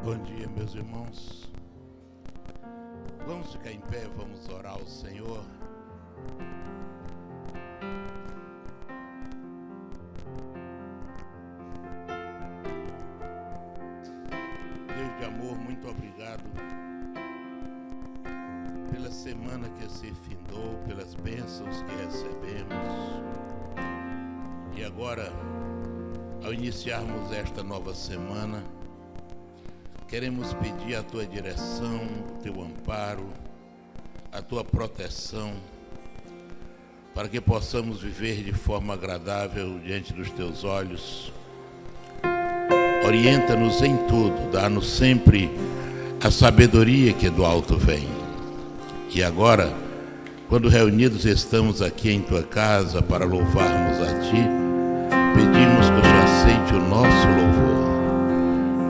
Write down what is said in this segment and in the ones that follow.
Bom dia, meus irmãos. Vamos ficar em pé, vamos orar ao Senhor. Deus de amor, muito obrigado pela semana que se findou, pelas bênçãos que recebemos. E agora, ao iniciarmos esta nova semana, queremos pedir a tua direção, o teu amparo, a tua proteção, para que possamos viver de forma agradável diante dos teus olhos. Orienta-nos em tudo, dá-nos sempre a sabedoria que do alto vem. E agora, quando reunidos estamos aqui em tua casa para louvarmos a ti, pedimos que o Senhor aceite o nosso louvor.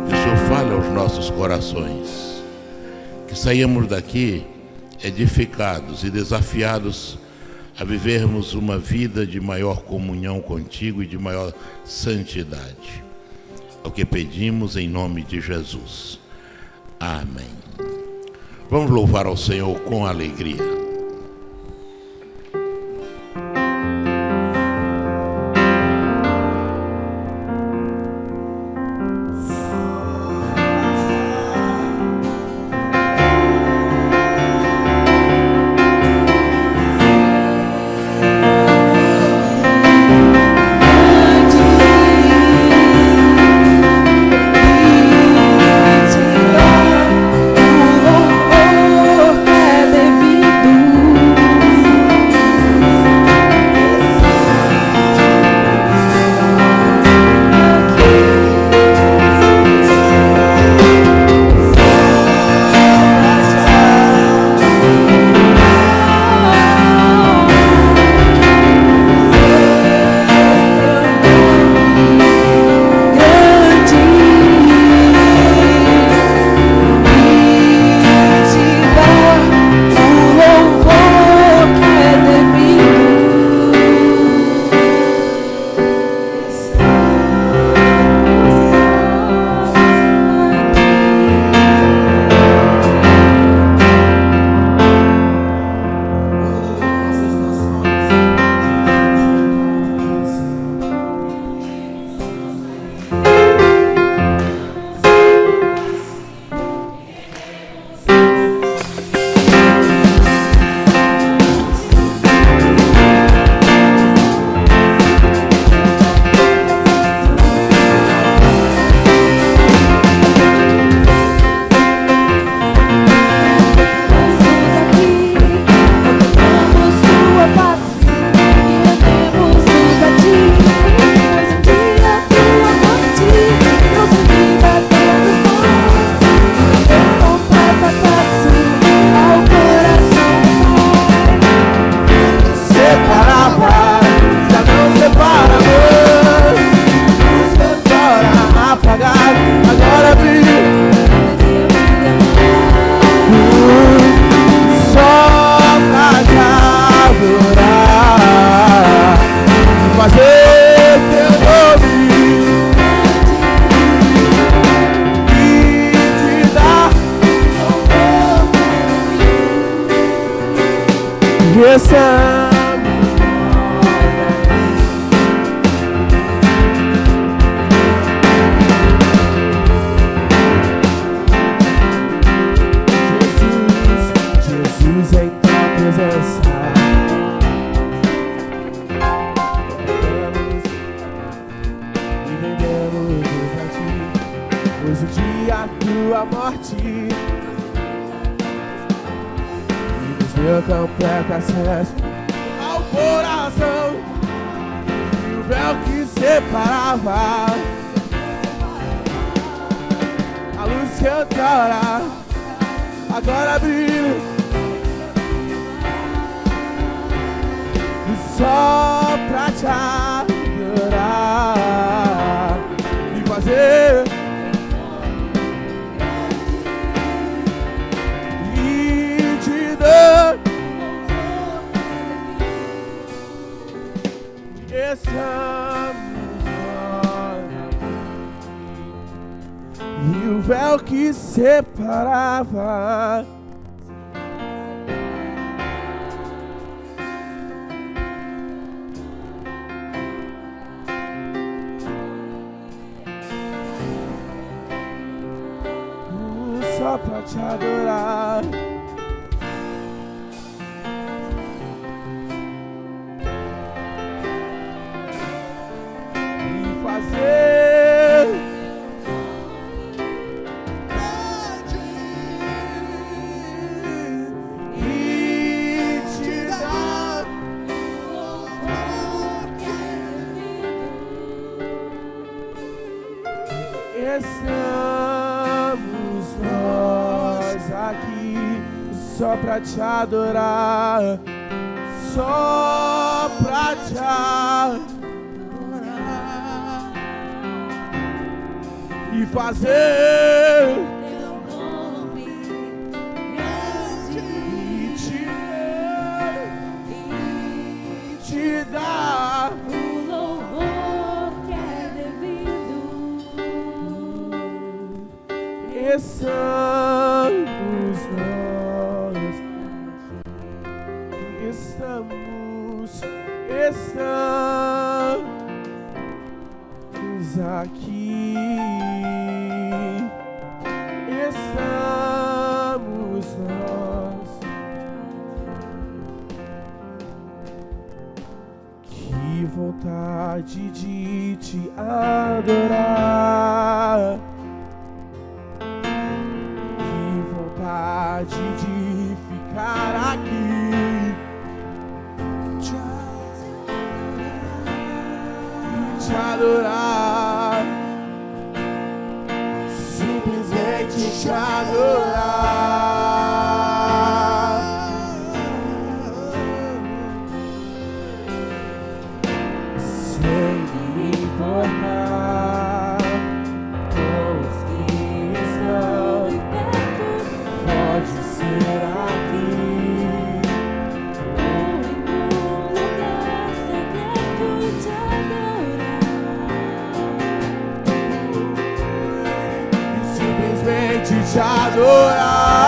Que o Senhor fale aos nossos corações, que saímos daqui edificados e desafiados a vivermos uma vida de maior comunhão contigo e de maior santidade. É o que pedimos em nome de Jesus. Amém. Vamos louvar ao Senhor com alegria. e o véu que separava só pra te adorar. Estamos nós aqui só pra te adorar, só pra te adorar e fazer teu nome grande e te dar o louvor que é devido. Estamos nós, estamos aqui, estamos nós. Que vontade de te adorar, de ficar aqui e te adorar, simplesmente te adorar, sem me importar com os que estão pode ser aqui ou em um lugar secreto te adorar e simplesmente te adorar,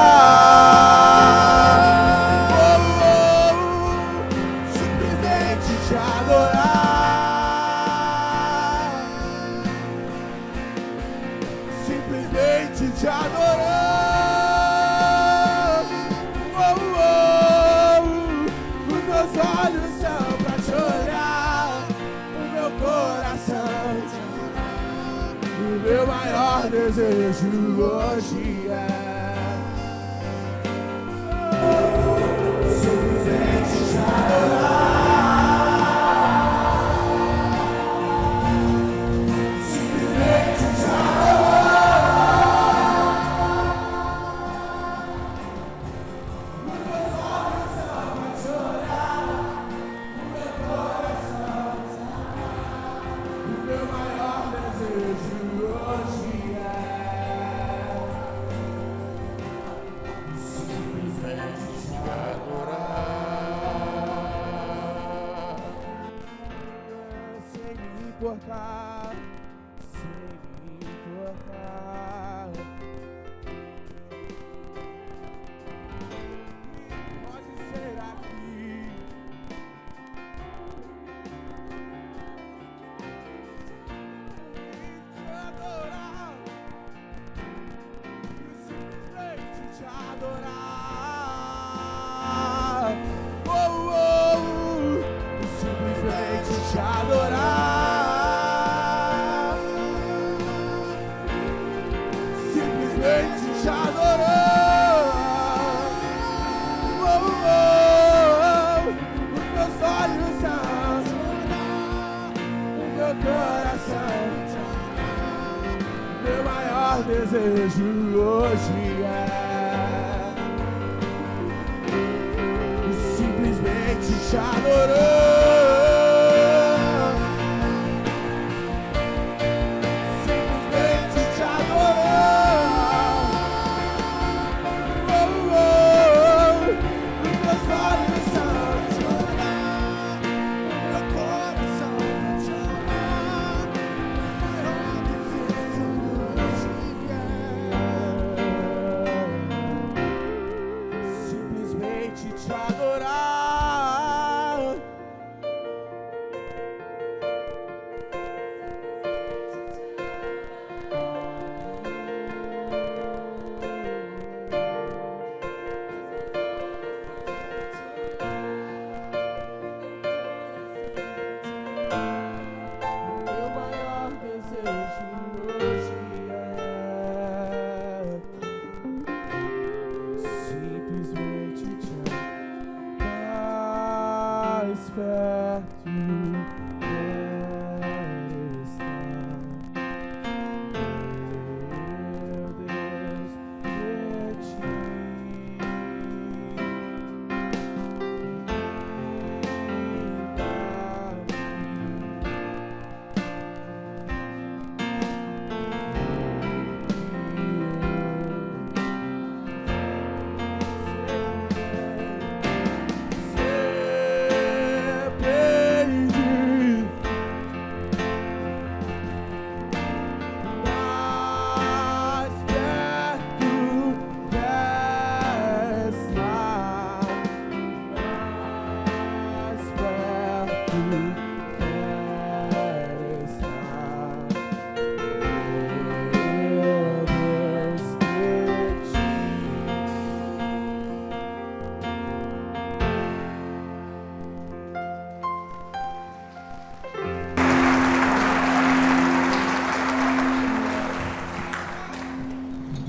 simplesmente te adorar, simplesmente te adorar. Olhos são pra te olhar, o meu coração te amar. O meu maior desejo hoje é simplesmente te adorar, simplesmente te importar, sem me importar. Pode ser aqui. Te adorar, simplesmente te adorar. Simplesmente te adorar, simplesmente te adorar. Os meus olhos são te olhar, o meu coração te amar. Meu maior desejo hoje é simplesmente te adorar.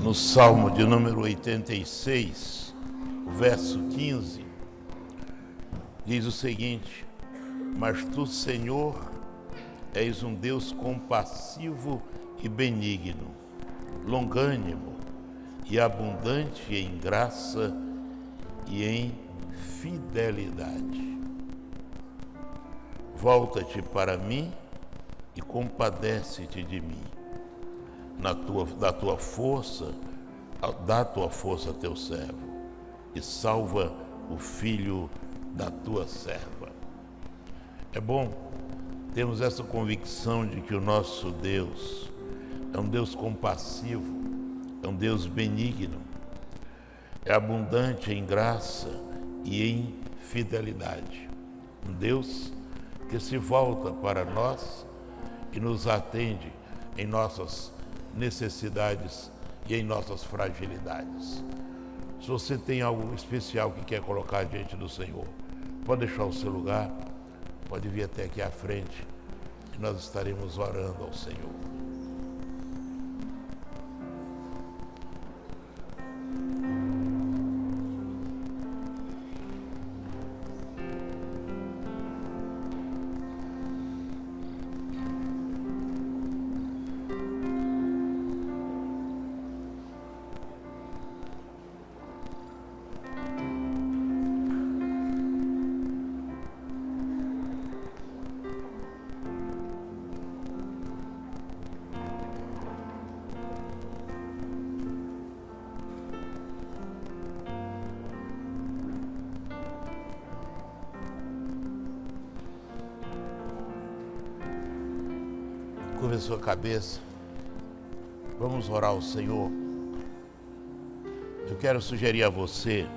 no Salmo de número 86, o verso 15, diz o seguinte: mas tu, Senhor, és um Deus compassivo e benigno, longânimo e abundante em graça e em fidelidade. Volta-te para mim e compadece-te de mim. Da tua força, dá tua força a teu servo e salva o filho da tua serva. É bom termos essa convicção de que o nosso Deus é um Deus compassivo, é um Deus benigno, é abundante em graça e em fidelidade. Um Deus que se volta para nós e nos atende em nossas necessidades e em nossas fragilidades. Se você tem algo especial que quer colocar diante do Senhor, pode deixar o seu lugar, pode vir até aqui à frente e nós estaremos orando ao Senhor. Curva sua cabeça, vamos orar ao Senhor. Eu quero sugerir a você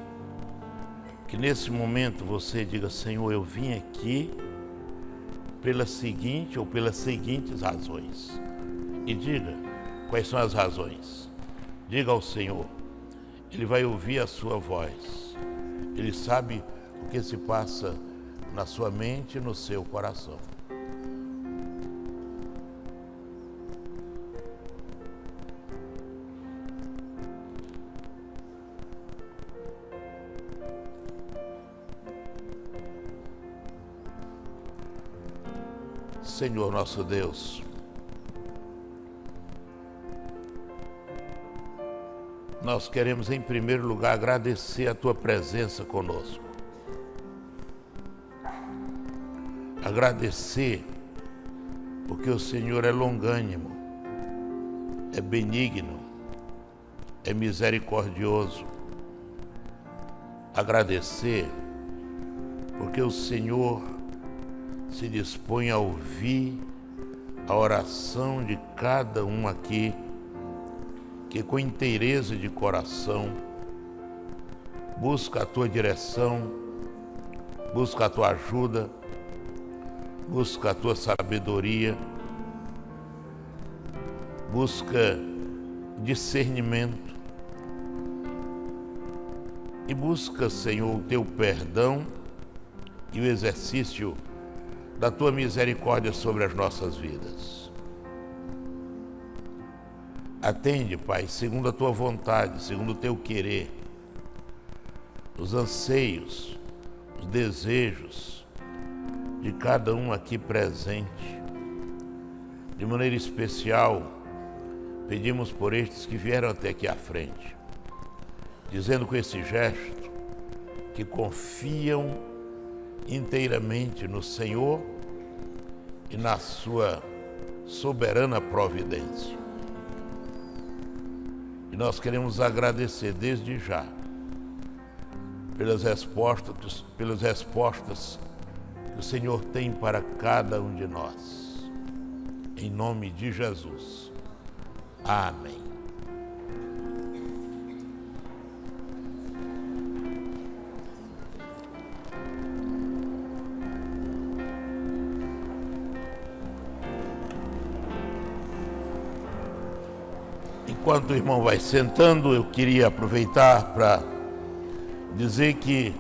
que nesse momento você diga: Senhor, eu vim aqui pela seguinte ou pelas seguintes razões. E diga quais são as razões. Diga ao Senhor, Ele vai ouvir a sua voz. Ele sabe o que se passa na sua mente e no seu coração. Senhor nosso Deus, nós queremos em primeiro lugar agradecer a Tua presença conosco. Agradecer porque o Senhor é longânimo, é benigno, é misericordioso. Agradecer porque o Senhor se dispõe a ouvir a oração de cada um aqui, que com inteireza de coração busca a Tua direção, busca a Tua ajuda, busca a Tua sabedoria, busca discernimento e busca, Senhor, o Teu perdão e o exercício da Tua misericórdia sobre as nossas vidas. Atende, Pai, segundo a Tua vontade, segundo o Teu querer, os anseios, os desejos de cada um aqui presente. De maneira especial, pedimos por estes que vieram até aqui à frente, dizendo com esse gesto que confiam inteiramente no Senhor e na Sua soberana providência. E nós queremos agradecer desde já pelas respostas que o Senhor tem para cada um de nós. Em nome de Jesus. Amém. Enquanto o irmão vai sentando, eu queria aproveitar para dizer que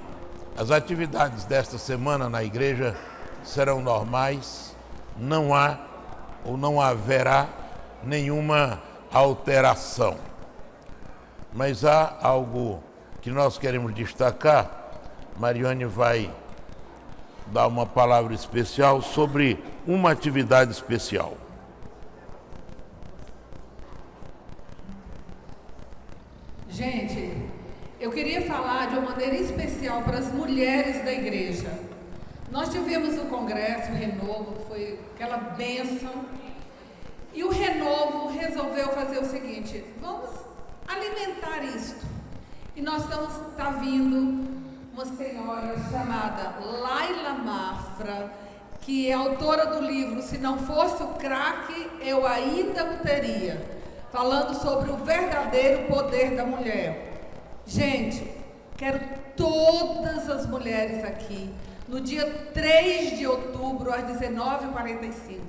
as atividades desta semana na igreja serão normais, não há ou não haverá nenhuma alteração. Mas há algo que nós queremos destacar. Mariane vai dar uma palavra especial sobre uma atividade especial. Gente, eu queria falar de uma maneira especial para as mulheres da igreja. Nós tivemos o congresso, o Renovo, que foi aquela bênção. E o Renovo resolveu fazer o seguinte: vamos alimentar isto. E nós está vindo uma senhora chamada Laila Mafra, que é autora do livro Se Não Fosse o Crack, Eu Ainda o Teria, falando sobre o verdadeiro poder da mulher. Gente, quero todas as mulheres aqui, no dia 3 de outubro, às 19h45.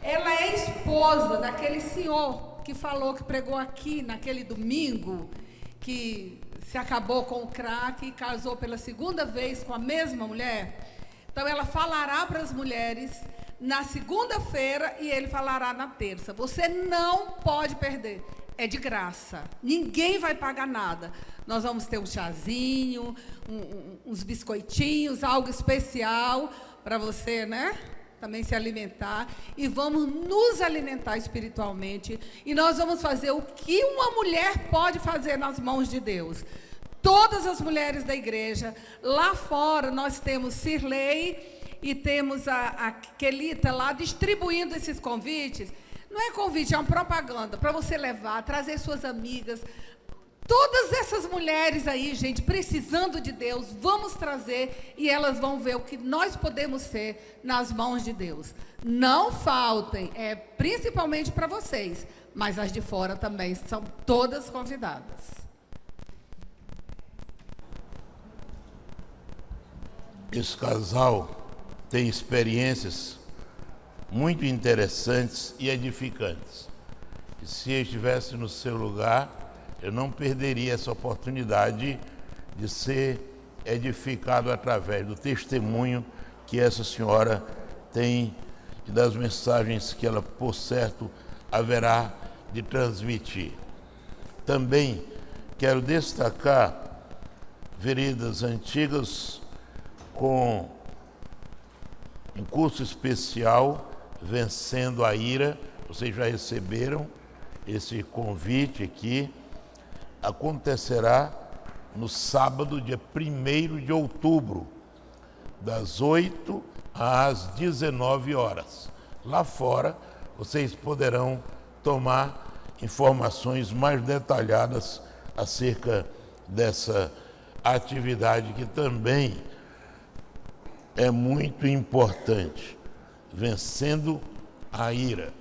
Ela é esposa daquele senhor que falou, que pregou aqui naquele domingo, que se acabou com o crack e casou pela segunda vez com a mesma mulher. Então ela falará para as mulheres na segunda-feira e ele falará na terça. Você não pode perder. É de graça. Ninguém vai pagar nada. Nós vamos ter um chazinho, uns biscoitinhos, algo especial para você, né? Também se alimentar. E vamos nos alimentar espiritualmente. E nós vamos fazer o que uma mulher pode fazer nas mãos de Deus. Todas as mulheres da igreja. Lá fora nós temos Cirlei e temos a Kelita lá distribuindo esses convites. Não é convite, é uma propaganda para você levar, trazer suas amigas. Todas essas mulheres aí, gente, precisando de Deus, vamos trazer e elas vão ver o que nós podemos ser nas mãos de Deus. Não faltem, principalmente para vocês, mas as de fora também são todas convidadas. Esse casal tem experiências muito interessantes e edificantes. E se eu estivesse no seu lugar, eu não perderia essa oportunidade de ser edificado através do testemunho que essa senhora tem e das mensagens que ela, por certo, haverá de transmitir. Também quero destacar Veredas Antigas com um curso especial Vencendo a Ira. Vocês já receberam esse convite aqui. Acontecerá no sábado, dia 1º de outubro, das 8 às 19 horas. Lá fora, vocês poderão tomar informações mais detalhadas acerca dessa atividade que também é muito importante. Vencendo a ira,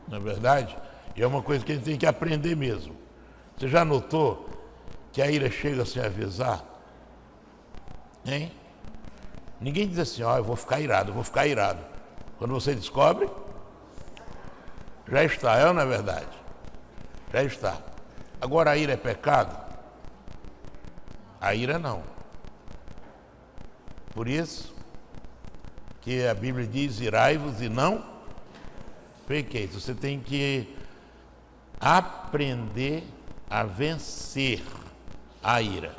não é verdade? E é uma coisa que a gente tem que aprender mesmo. Você já notou que a ira chega sem avisar? Hein? Ninguém diz assim, eu vou ficar irado, eu vou ficar irado. Quando você descobre, já está, não é verdade? Já está. Agora a ira é pecado? A ira não. Por isso que a Bíblia diz, irai-vos e não pequeis. Você tem que aprender a vencer a ira.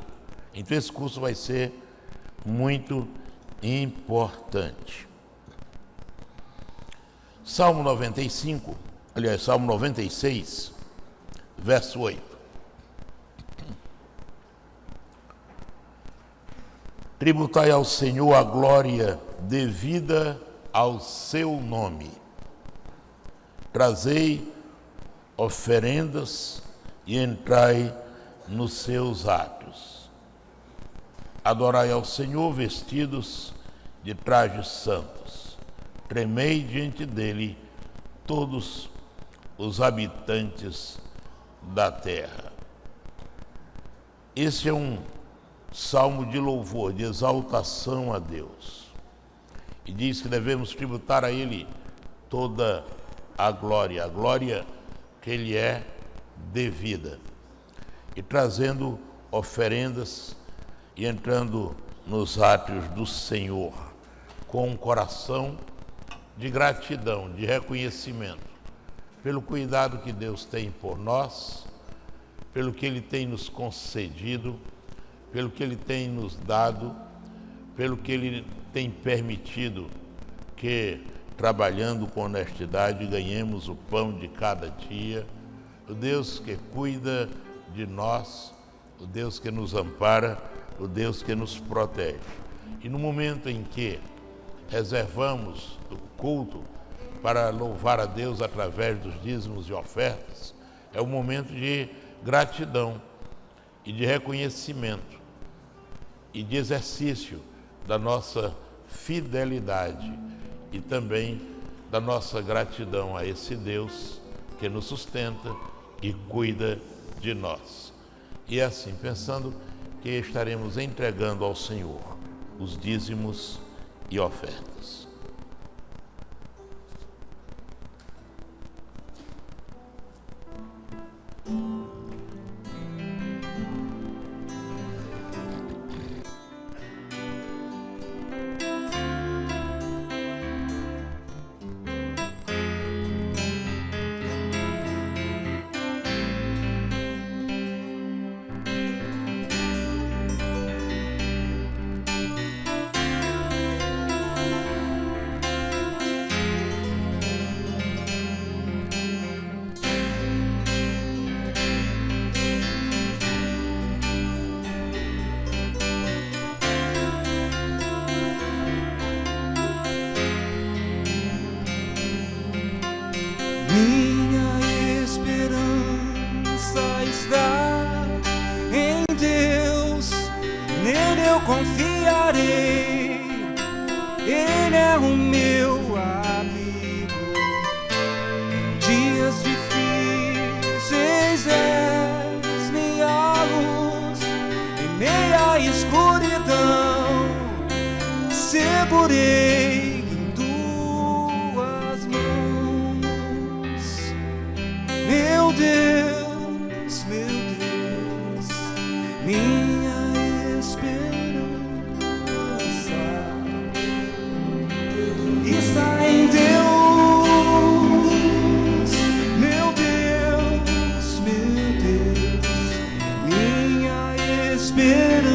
Então esse curso vai ser muito importante. Salmo 95, aliás, Salmo 96, verso 8. Tributai ao Senhor a glória devida ao seu nome. Trazei oferendas e entrai nos seus atos. Adorai ao Senhor vestidos de trajes santos. Tremei diante dele todos os habitantes da terra. Esse é um salmo de louvor, de exaltação a Deus. E diz que devemos tributar a Ele toda a glória que Ele é devida. E trazendo oferendas e entrando nos átrios do Senhor, com um coração de gratidão, de reconhecimento, pelo cuidado que Deus tem por nós, pelo que Ele tem nos concedido, pelo que Ele tem nos dado, pelo que Ele tem permitido que, trabalhando com honestidade, ganhemos o pão de cada dia. O Deus que cuida de nós, o Deus que nos ampara, o Deus que nos protege. E no momento em que reservamos o culto para louvar a Deus através dos dízimos e ofertas, é um momento de gratidão e de reconhecimento e de exercício da nossa fidelidade e também da nossa gratidão a esse Deus que nos sustenta e cuida de nós. E assim, pensando que estaremos entregando ao Senhor os dízimos e ofertas. Confiarei, Ele é o meu abrigo. Em dias difíceis és minha luz, em meia escuridão segurei em tuas mãos. Meu Deus, minha está em Deus, meu Deus, minha esperança.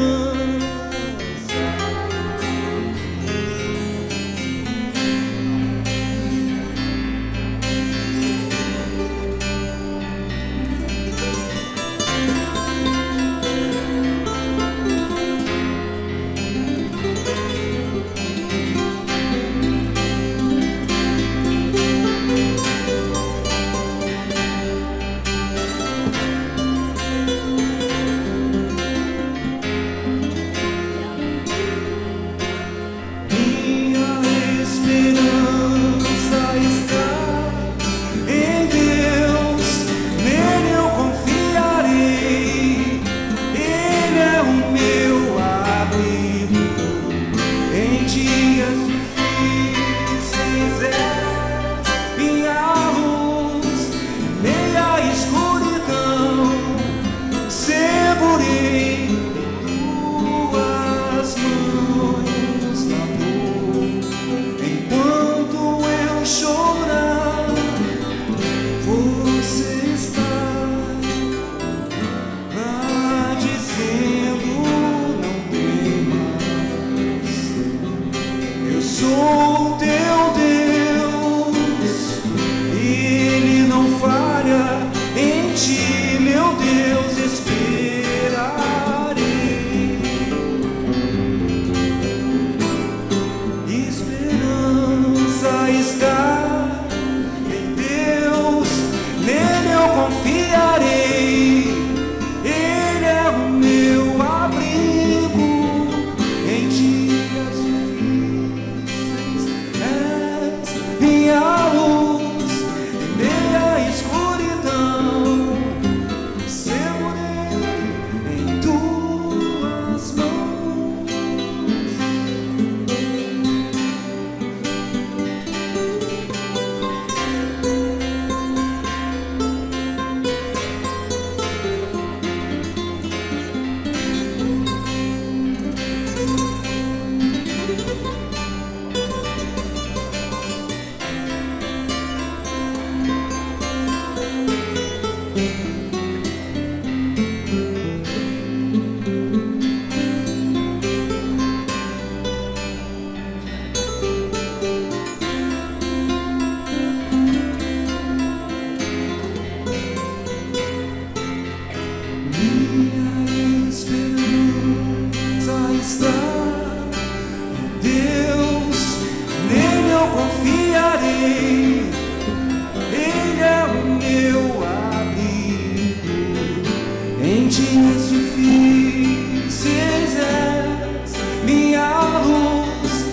dias difíceis és minha luz,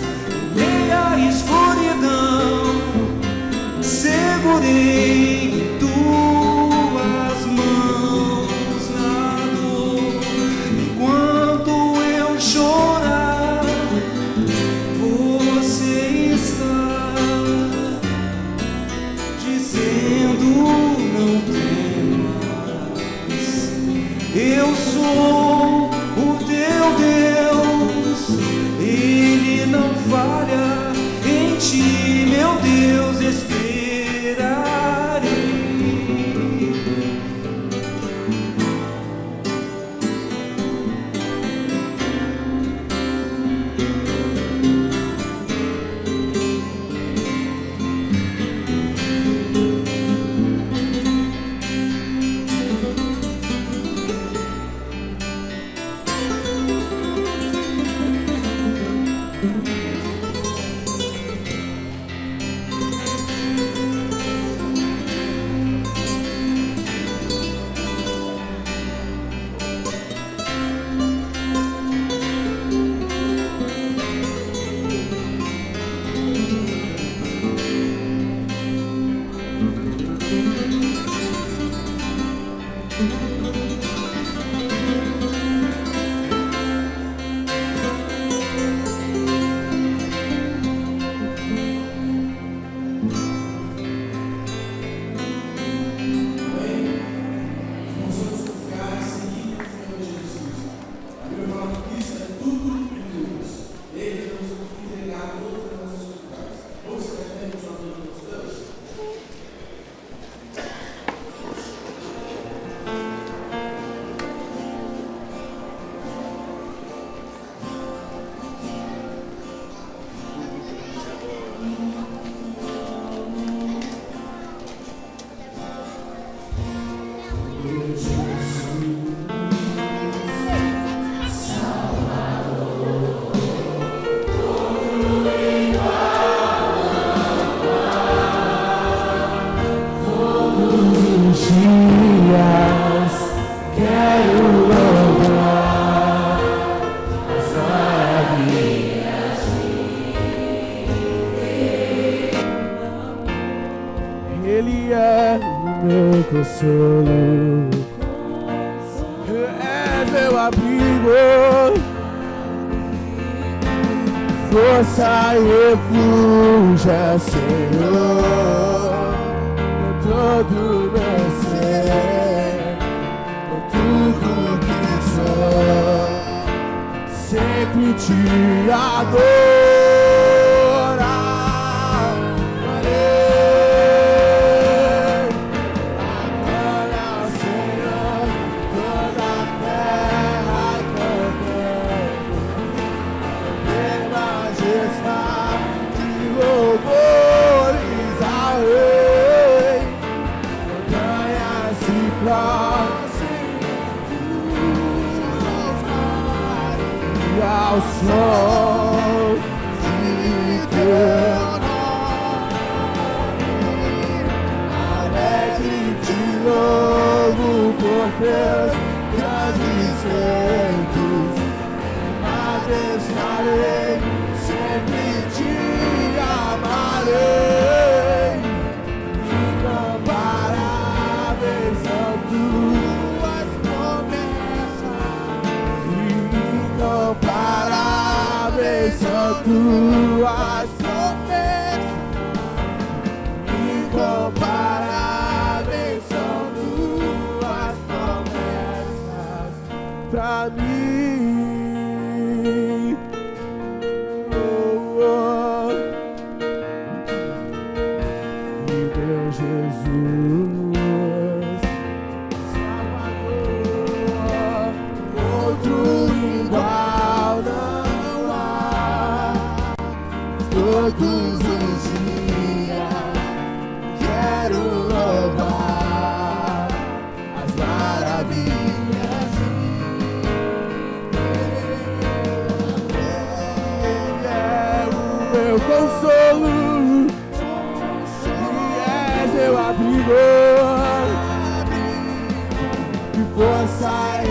meia escuridão, segurei em tuas mãos na dor. Enquanto eu chorar, você está dizendo não temas. Eu sou o teu Deus, Ele não falha em ti, meu Deus, esperarei. Ele é o meu consolo, é meu abrigo, força e refúgio, Senhor, com todo meu ser, com tudo que sou, sempre te adorarei. Adora o Senhor, toda a terra cantando, majestade, louvores ao Rei, montanhas e praças, e ao som de teu nome, alegre de novo por teus grandes feitos, majestade, sempre te amarei. Incomparáveis são tuas promessas, incomparáveis são tuas promessas, incomparáveis são tuas promessas pra mim. Jesus, Salvador, outro igual não há. Todos os dias quero louvar as maravilhas de Deus. Ele é o meu consolo, meu abrigo, que força e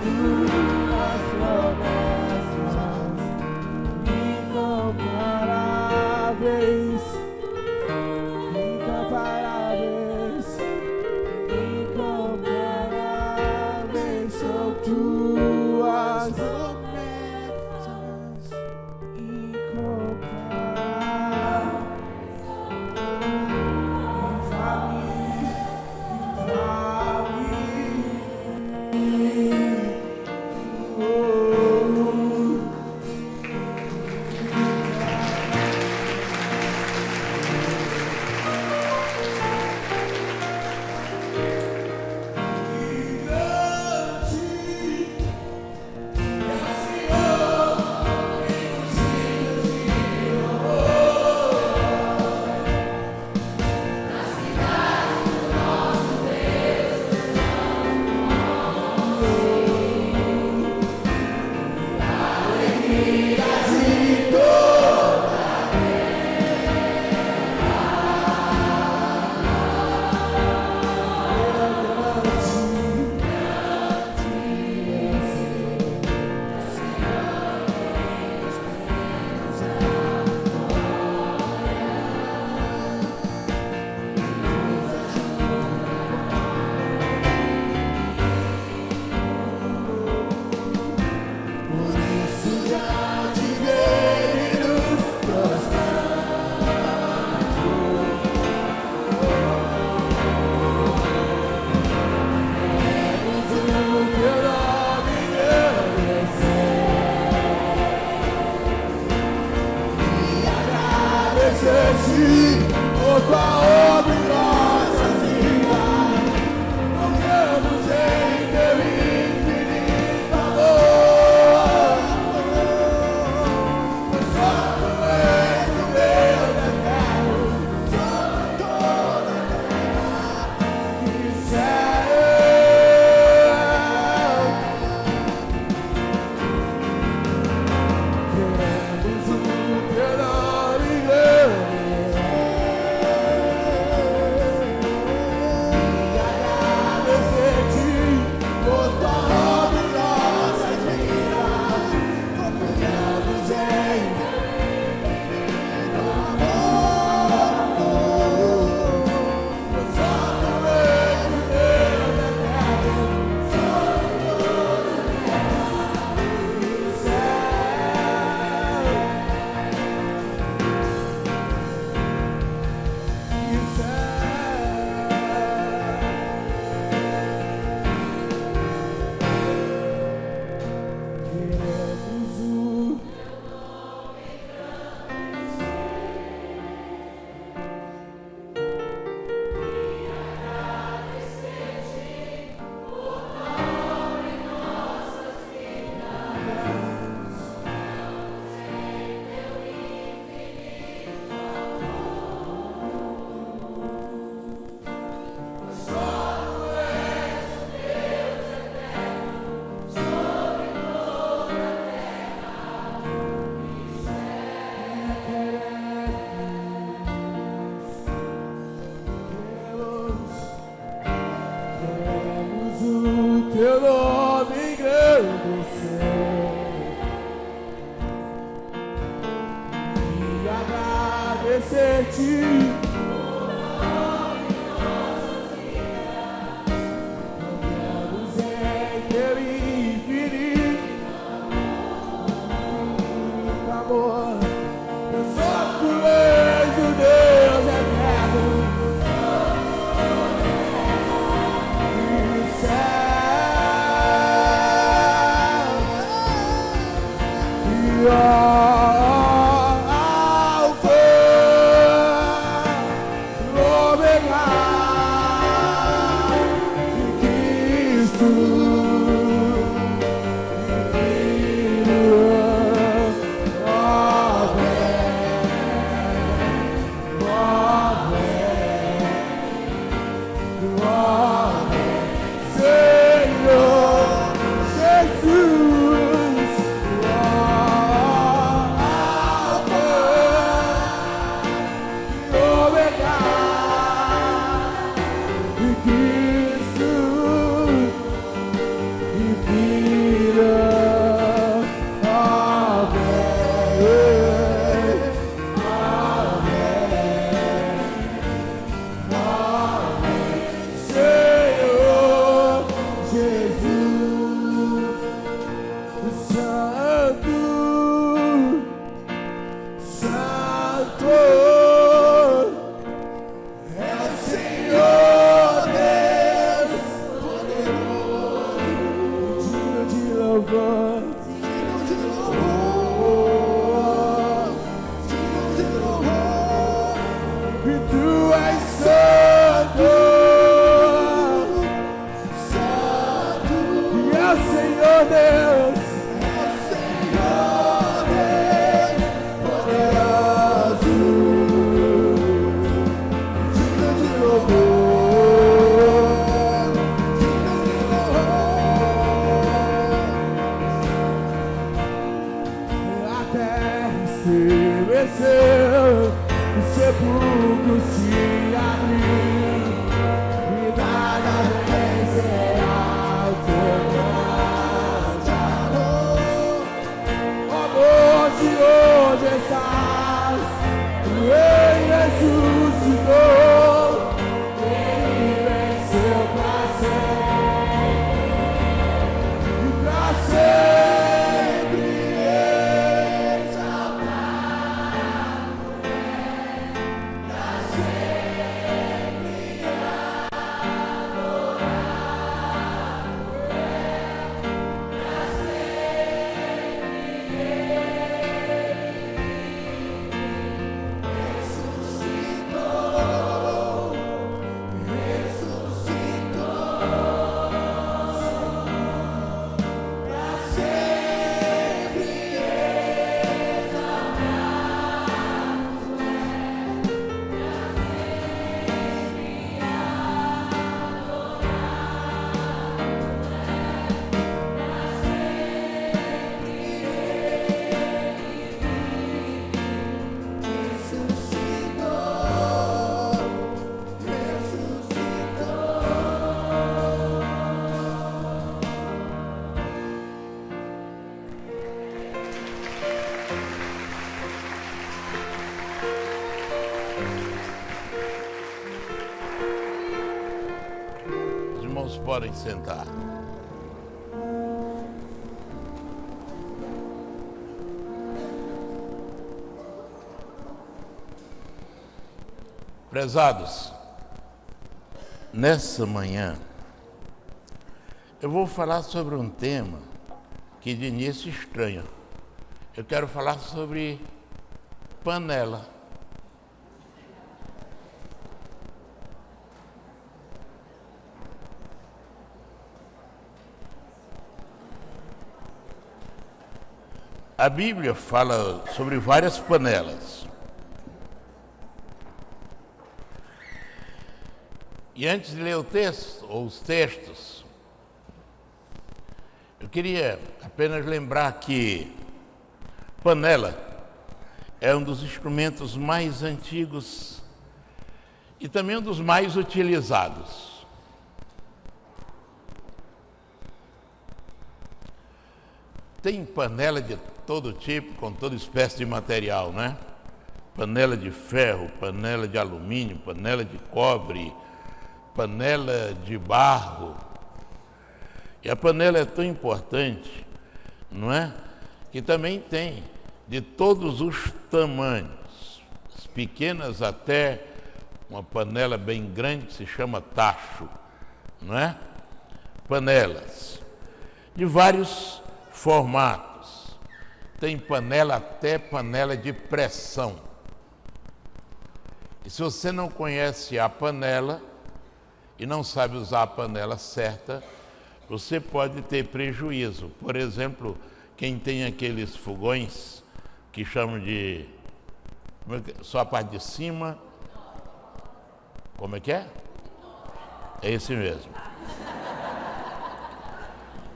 Tuas promessas incomparáveis, incomparáveis, incomparáveis são tuas promessas incomparáveis. louvor, digno de louvor, digno de louvor, e tu és santo, santo, e é o Senhor Deus, poderoso, digno de louvor, digno de louvor. A terra estremeceu, os sepulcros se abriram, e nada vencerá o teu grande amor. Amor de hoje estás, o Rei ressuscitou, Ele venceu pra sempre, e pra sempre exaltado é, pra sempre adorado é, pra Os irmãos podem sentar. Prezados, nessa manhã eu vou falar sobre um tema que de início estranha. Eu quero falar sobre panela. A Bíblia fala sobre várias panelas. E antes de ler o texto, ou os textos, eu queria apenas lembrar que panela é um dos instrumentos mais antigos e também um dos mais utilizados. Tem panela de todo tipo, com toda espécie de material, né? Panela de ferro, panela de alumínio, panela de cobre, panela de barro. E a panela é tão importante, não é? Que também tem de todos os tamanhos, as pequenas até uma panela bem grande que se chama tacho, não é? Panelas de vários formatos. Tem panela até panela de pressão. E se você não conhece a panela e não sabe usar a panela certa, você pode ter prejuízo. Por exemplo, quem tem aqueles fogões que chamam de só a parte de cima, como é que é? É esse mesmo.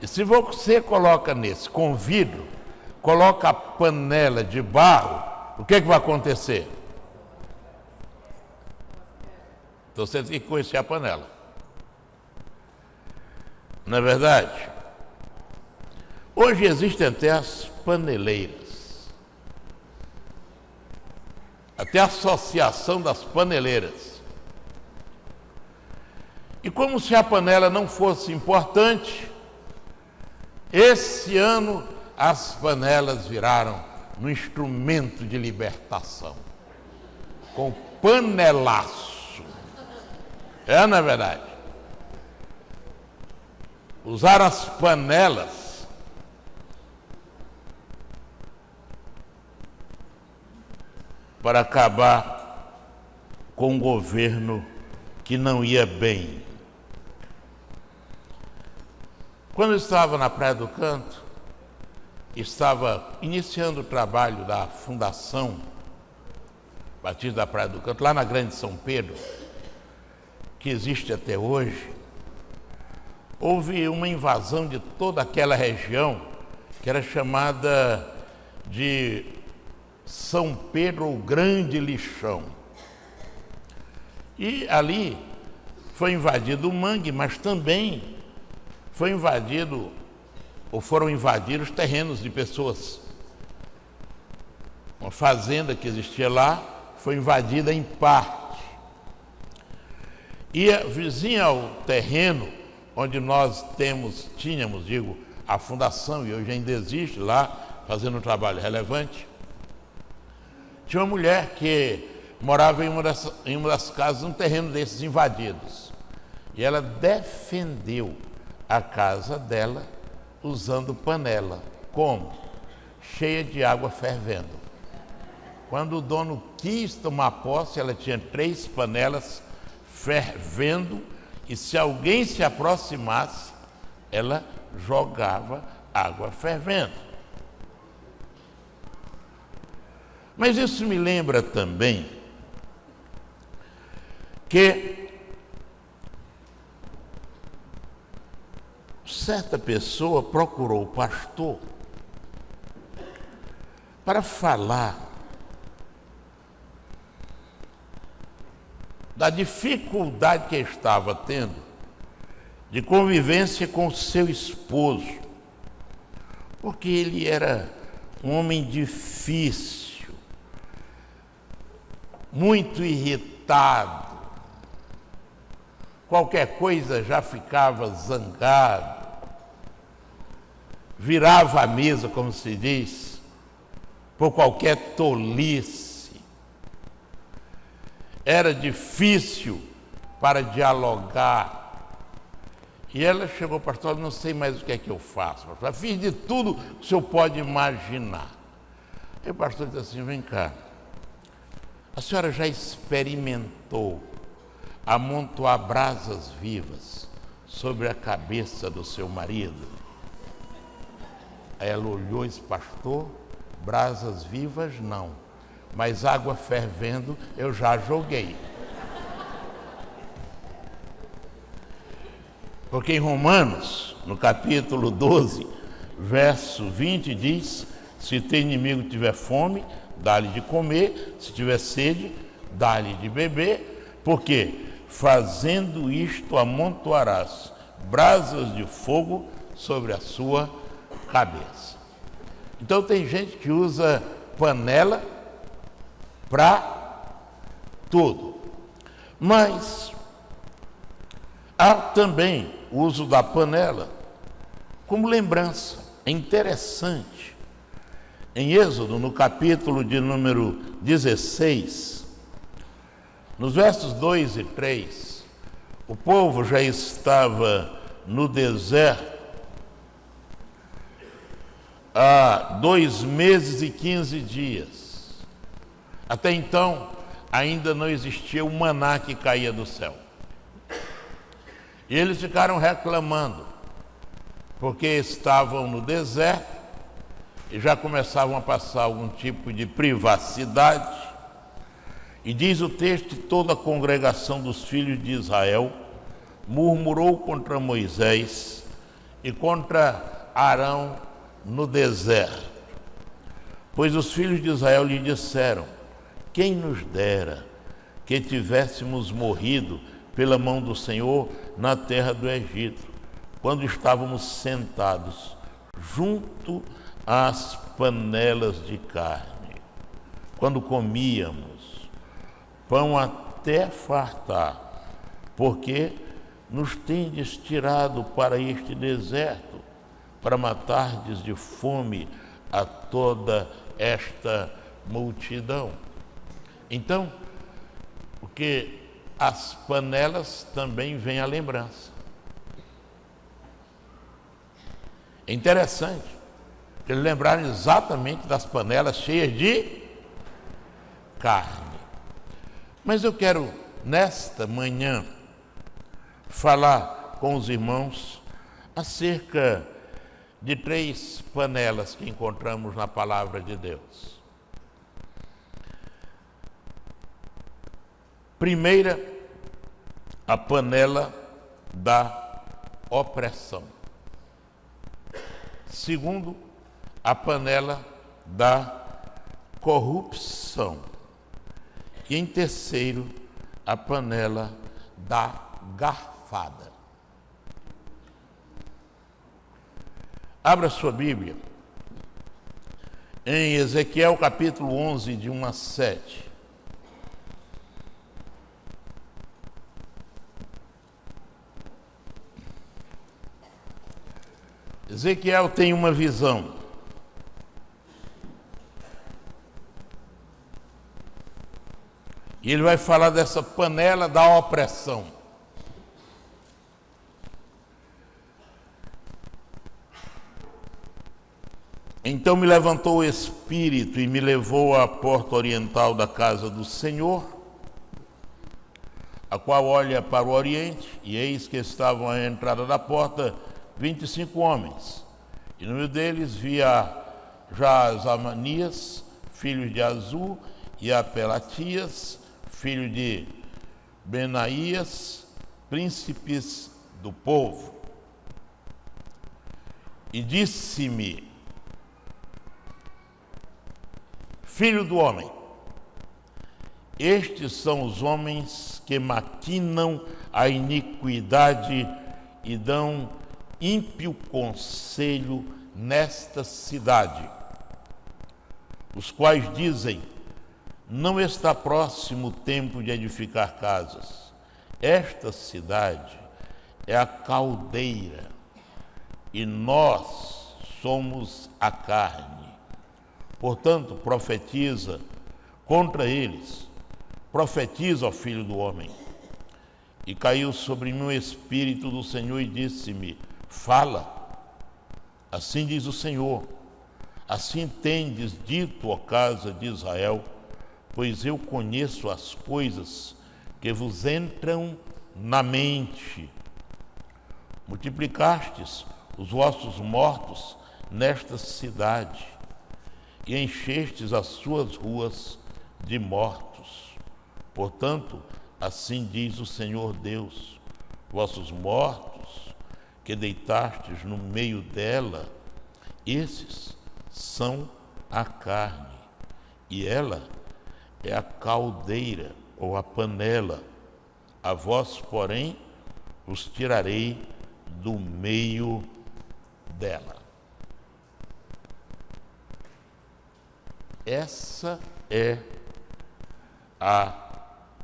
E se você coloca nesse com vidro, coloca a panela de barro, o que é que vai acontecer? Então você tem que conhecer a panela. Não é verdade? Hoje existem até as paneleiras. Até a associação das paneleiras. E como se a panela não fosse importante, esse ano as panelas viraram um instrumento de libertação. Com panelaço. É, na verdade. Usaram as panelas para acabar com um governo que não ia bem. Quando eu estava na Praia do Canto, estava iniciando o trabalho da Fundação Batista da Praia do Canto, lá na Grande São Pedro, que existe até hoje. Houve uma invasão de toda aquela região que era chamada de São Pedro, o Grande Lixão. E ali foi invadido o mangue, mas também foi invadido, ou foram invadidos terrenos de pessoas. Uma fazenda que existia lá foi invadida em parte. E a vizinha ao terreno onde nós tínhamos, a fundação, e hoje ainda existe lá, fazendo um trabalho relevante, tinha uma mulher que morava em uma das casas, um terreno desses invadidos. E ela defendeu a casa dela usando panela. Como? Cheia de água fervendo. Quando o dono quis tomar posse, ela tinha 3 panelas fervendo, e se alguém se aproximasse, ela jogava água fervendo. Mas isso me lembra também que certa pessoa procurou o pastor para falar da dificuldade que estava tendo de convivência com seu esposo, porque ele era um homem difícil, muito irritado, qualquer coisa já ficava zangado, virava a mesa, como se diz, por qualquer tolice. Era difícil para dialogar. E ela chegou, pastor, não sei mais o que é que eu faço, pastor. Fiz de tudo que o senhor pode imaginar. E o pastor disse assim, vem cá, a senhora já experimentou amontoar brasas vivas sobre a cabeça do seu marido? Aí ela olhou e disse, pastor, brasas vivas não, mas água fervendo eu já joguei. Porque em Romanos, no capítulo 12, verso 20, diz, se teu inimigo tiver fome, dá-lhe de comer, se tiver sede, dá-lhe de beber, porque fazendo isto amontoarás brasas de fogo sobre a sua cabeça. Então tem gente que usa panela para tudo, mas há também o uso da panela como lembrança. É interessante, em Êxodo, no capítulo de número 16, nos versos 2 e 3, o povo já estava no deserto há 2 meses e 15 dias. Até então, ainda não existia o maná que caía do céu. E eles ficaram reclamando, porque estavam no deserto e já começavam a passar algum tipo de privacidade. E diz o texto que toda a congregação dos filhos de Israel murmurou contra Moisés e contra Arão no deserto. Pois os filhos de Israel lhe disseram, quem nos dera que tivéssemos morrido pela mão do Senhor na terra do Egito, quando estávamos sentados junto às panelas de carne, quando comíamos pão até fartar, porque nos tendes tirado para este deserto, para matardes de fome a toda esta multidão. Então, porque as panelas também vêm à lembrança. É interessante eles lembrarem exatamente das panelas cheias de carne. Mas eu quero, nesta manhã, falar com os irmãos acerca de 3 panelas que encontramos na palavra de Deus. Primeira, a panela da opressão. Segundo, a panela da corrupção. E em terceiro, a panela da garfada. Abra sua Bíblia em Ezequiel capítulo 11, de 1 a 7. Ezequiel tem uma visão. E ele vai falar dessa panela da opressão. Então me levantou o Espírito e me levou à porta oriental da casa do Senhor, a qual olha para o oriente, e eis que estavam à entrada da porta 25 homens, e no meio deles via Jaazanias, filho de Azul, e a Pelatias, filho de Benaías, príncipes do povo. E disse-me: filho do homem, estes são os homens que maquinam a iniquidade e dão ímpio conselho nesta cidade, os quais dizem: não está próximo o tempo de edificar casas. Esta cidade é a caldeira, e nós somos a carne. Portanto, profetiza contra eles, profetiza, ó filho do homem. E caiu sobre mim o Espírito do Senhor e disse-me: fala, assim diz o Senhor, assim tendes dito, ó casa de Israel, pois eu conheço as coisas que vos entram na mente. Multiplicastes os vossos mortos nesta cidade, e enchestes as suas ruas de mortos. Portanto, assim diz o Senhor Deus: vossos mortos que deitastes no meio dela, esses são a carne, e ela é a caldeira ou a panela. A vós, porém, os tirarei do meio dela. Essa é a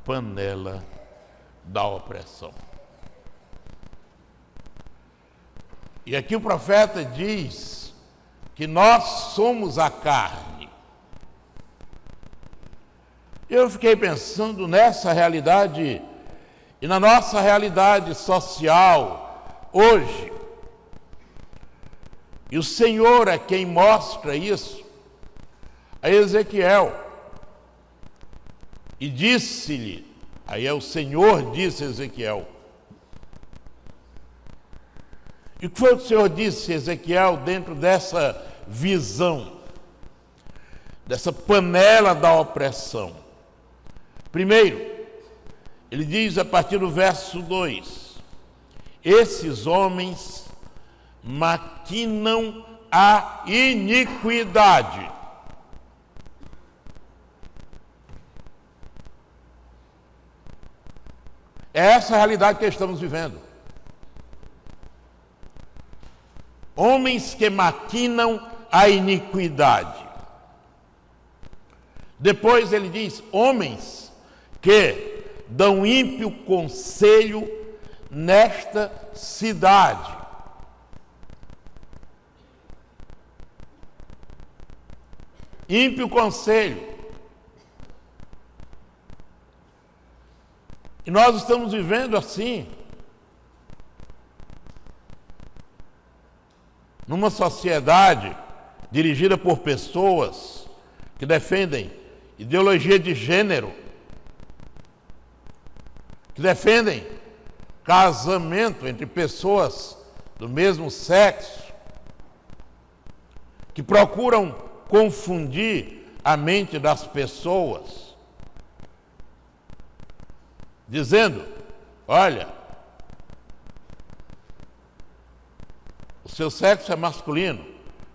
panela da opressão. E aqui o profeta diz que nós somos a carne. Eu fiquei pensando nessa realidade e na nossa realidade social hoje. E o Senhor é quem mostra isso a Ezequiel. E disse-lhe, aí é o Senhor disse a Ezequiel. E o que foi que o Senhor disse a Ezequiel dentro dessa visão, dessa panela da opressão? Primeiro, ele diz a partir do verso 2: esses homens maquinam a iniquidade. É essa a realidade que estamos vivendo. Homens que maquinam a iniquidade. Depois ele diz: homens que dão ímpio conselho nesta cidade. Ímpio conselho. E nós estamos vivendo assim, numa sociedade dirigida por pessoas que defendem ideologia de gênero, que defendem casamento entre pessoas do mesmo sexo, que procuram confundir a mente das pessoas, dizendo: olha, o seu sexo é masculino,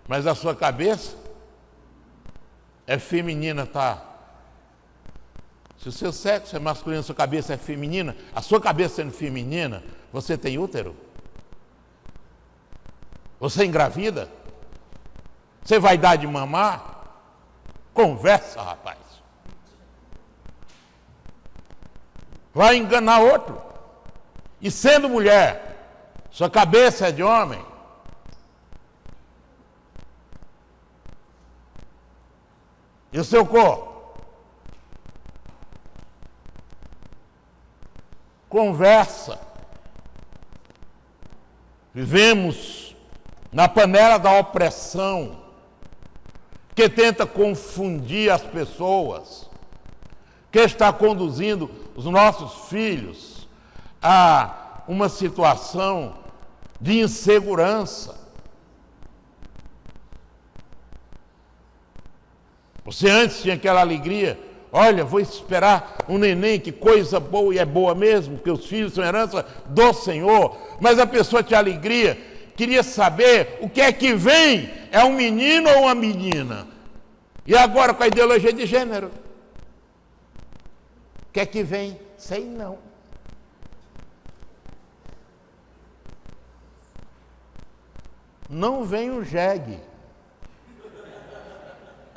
mas a sua cabeça é feminina, tá? Se o seu sexo é masculino, a sua cabeça é feminina, a sua cabeça sendo feminina, você tem útero? Você engravida? Você vai dar de mamar? Conversa, rapaz. Vai enganar outro. E sendo mulher, sua cabeça é de homem. E o seu corpo? Conversa. Vivemos na panela da opressão, que tenta confundir as pessoas, que está conduzindo os nossos filhos a uma situação de insegurança. Você antes tinha aquela alegria: olha, vou esperar um neném, que coisa boa, e é boa mesmo, porque os filhos são herança do Senhor. Mas a pessoa tinha alegria, queria saber o que é que vem, é um menino ou uma menina? E agora com a ideologia de gênero, o que é que vem? Sei não. Não vem um jegue.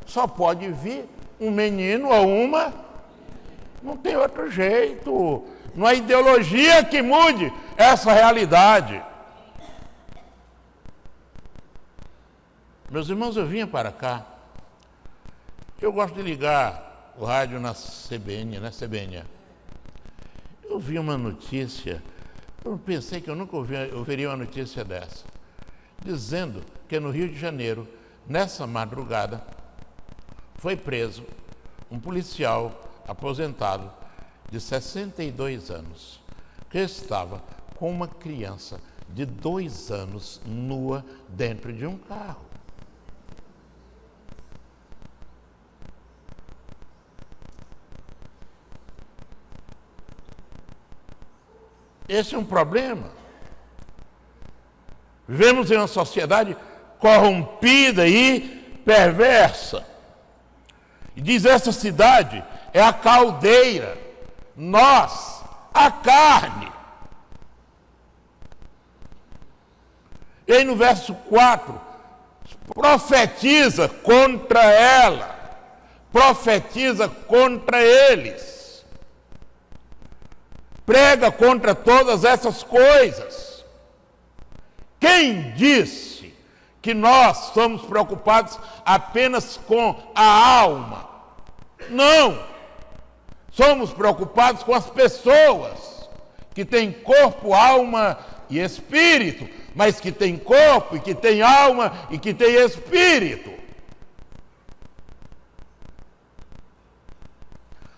Só pode vir um menino ou uma, não tem outro jeito. Não há ideologia que mude essa realidade. Meus irmãos, eu vinha para cá. Eu gosto de ligar o rádio na CBN, né, CBN. Eu vi uma notícia, eu pensei que eu nunca ouviria uma notícia dessa, dizendo que no Rio de Janeiro, nessa madrugada, foi preso um policial aposentado de 62 anos, que estava com uma criança de 2 anos nua dentro de um carro. Esse é um problema. Vivemos em uma sociedade corrompida e perversa. E diz: essa cidade é a caldeira, nós, a carne. E aí no verso 4, profetiza contra ela, profetiza contra eles. Prega contra todas essas coisas. Quem disse que nós somos preocupados apenas com a alma? Não! Somos preocupados com as pessoas que têm corpo, alma e espírito, mas que têm corpo e que têm alma e que têm espírito.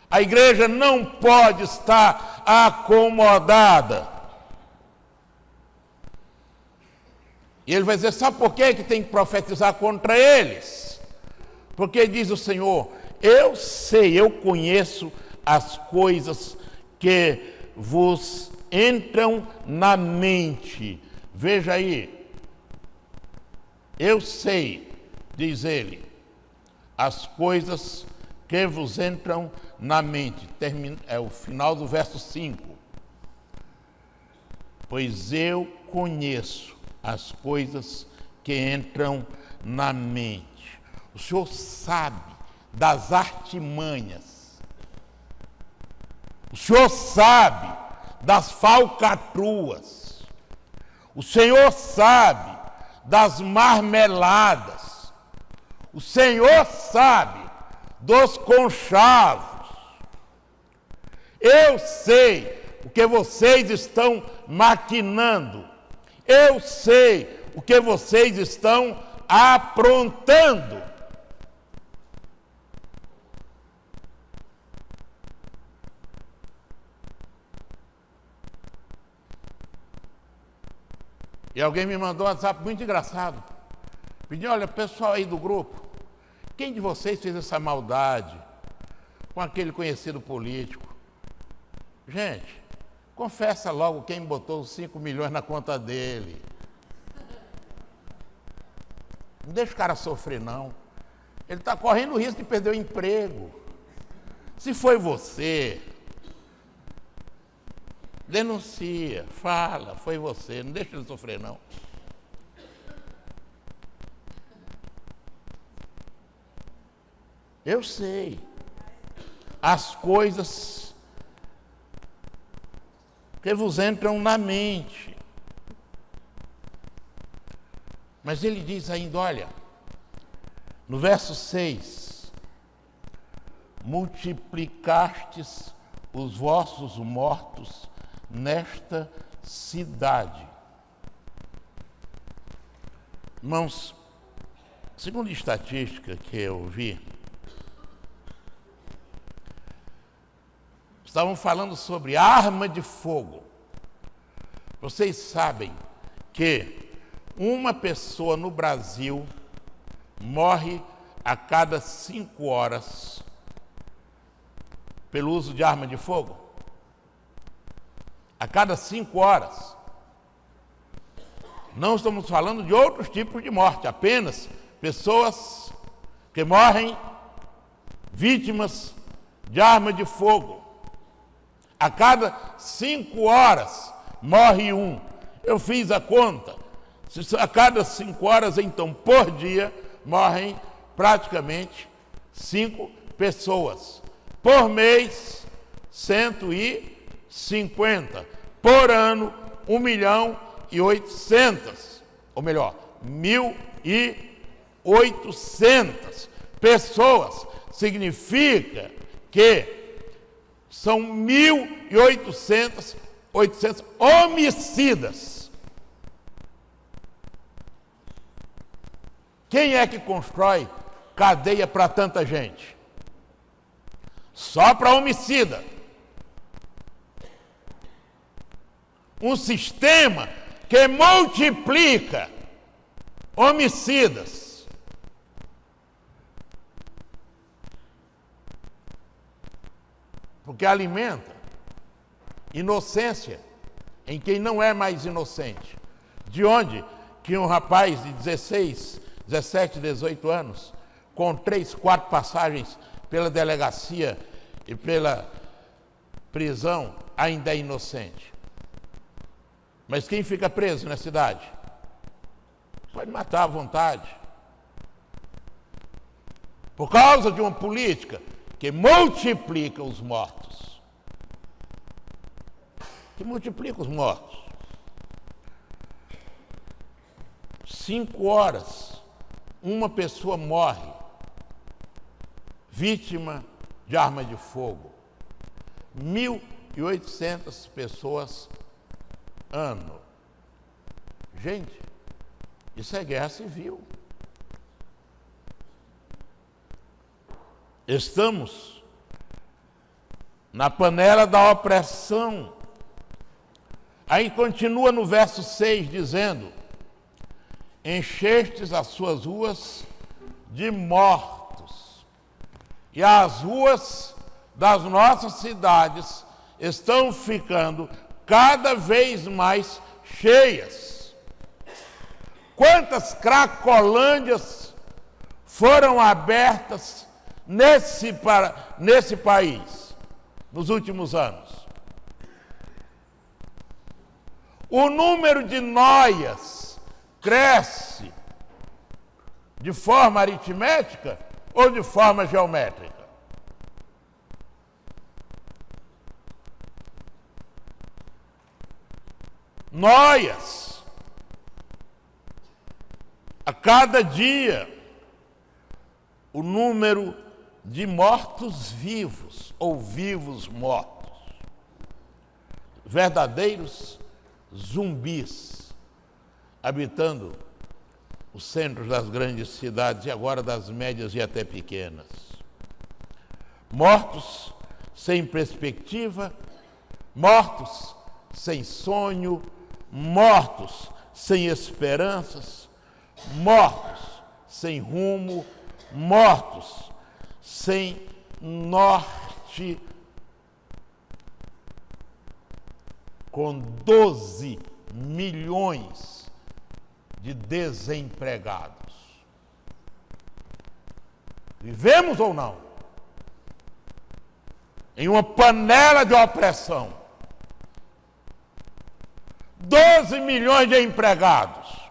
A igreja não pode estar acomodada. E ele vai dizer: sabe por que tem que profetizar contra eles? Porque diz o Senhor: eu sei, eu conheço as coisas que vos entram na mente. Veja aí. Eu sei, diz ele, as coisas que vos entram na mente. É o final do verso 5. Pois eu conheço as coisas que entram na mente. O Senhor sabe das artimanhas. O Senhor sabe das falcatruas. O Senhor sabe das marmeladas. O Senhor sabe dos conchavos. Eu sei o que vocês estão maquinando. Eu sei o que vocês estão aprontando. E alguém me mandou um WhatsApp muito engraçado. Pediu, olha, pessoal aí do grupo, quem de vocês fez essa maldade com aquele conhecido político? Gente, confessa logo quem botou os 5 milhões na conta dele. Não deixa o cara sofrer, não. Ele está correndo o risco de perder o emprego. Se foi você, denuncia, fala, foi você, não deixa ele sofrer, não. Eu sei. As coisas que vos entram na mente. Mas ele diz ainda, olha, no verso 6, multiplicastes os vossos mortos nesta cidade. Irmãos, segundo a estatística que eu vi, estavam falando sobre arma de fogo. Vocês sabem que uma pessoa no Brasil morre a cada 5 horas pelo uso de arma de fogo? A cada 5 horas. Não estamos falando de outros tipos de morte, apenas pessoas que morrem vítimas de arma de fogo. A cada 5 horas morre um. Eu fiz a conta. A cada 5 horas, então, por dia, morrem praticamente 5 pessoas. Por mês, 150. Por ano, 1.800.000. Ou melhor, 1.800 pessoas. Significa que são 1.800 homicidas. Quem é que constrói cadeia para tanta gente? Só para homicida. Um sistema que multiplica homicidas. Porque alimenta inocência em quem não é mais inocente. De onde que um rapaz de 16, 17, 18 anos, com 3, 4 passagens pela delegacia e pela prisão, ainda é inocente. Mas quem fica preso na cidade? Pode matar à vontade. Por causa de uma política que multiplica os mortos. Que multiplica os mortos. 5 horas, uma pessoa morre, vítima de arma de fogo. 1.800 pessoas ano. Gente, isso é guerra civil. Estamos na panela da opressão. Aí continua no verso 6 dizendo: enchestes as suas ruas de mortos, e as ruas das nossas cidades estão ficando cada vez mais cheias. Quantas cracolândias foram abertas nesse país nos últimos anos? O número de noias cresce de forma aritmética ou de forma geométrica? Noias. A cada dia, o número de mortos-vivos ou vivos mortos, verdadeiros zumbis, habitando os centros das grandes cidades e agora das médias e até pequenas. Mortos sem perspectiva, mortos sem sonho, mortos sem esperanças, mortos sem rumo, mortos sem norte, com 12 milhões de desempregados. Vivemos ou não? Em uma panela de opressão. 12 milhões de empregados.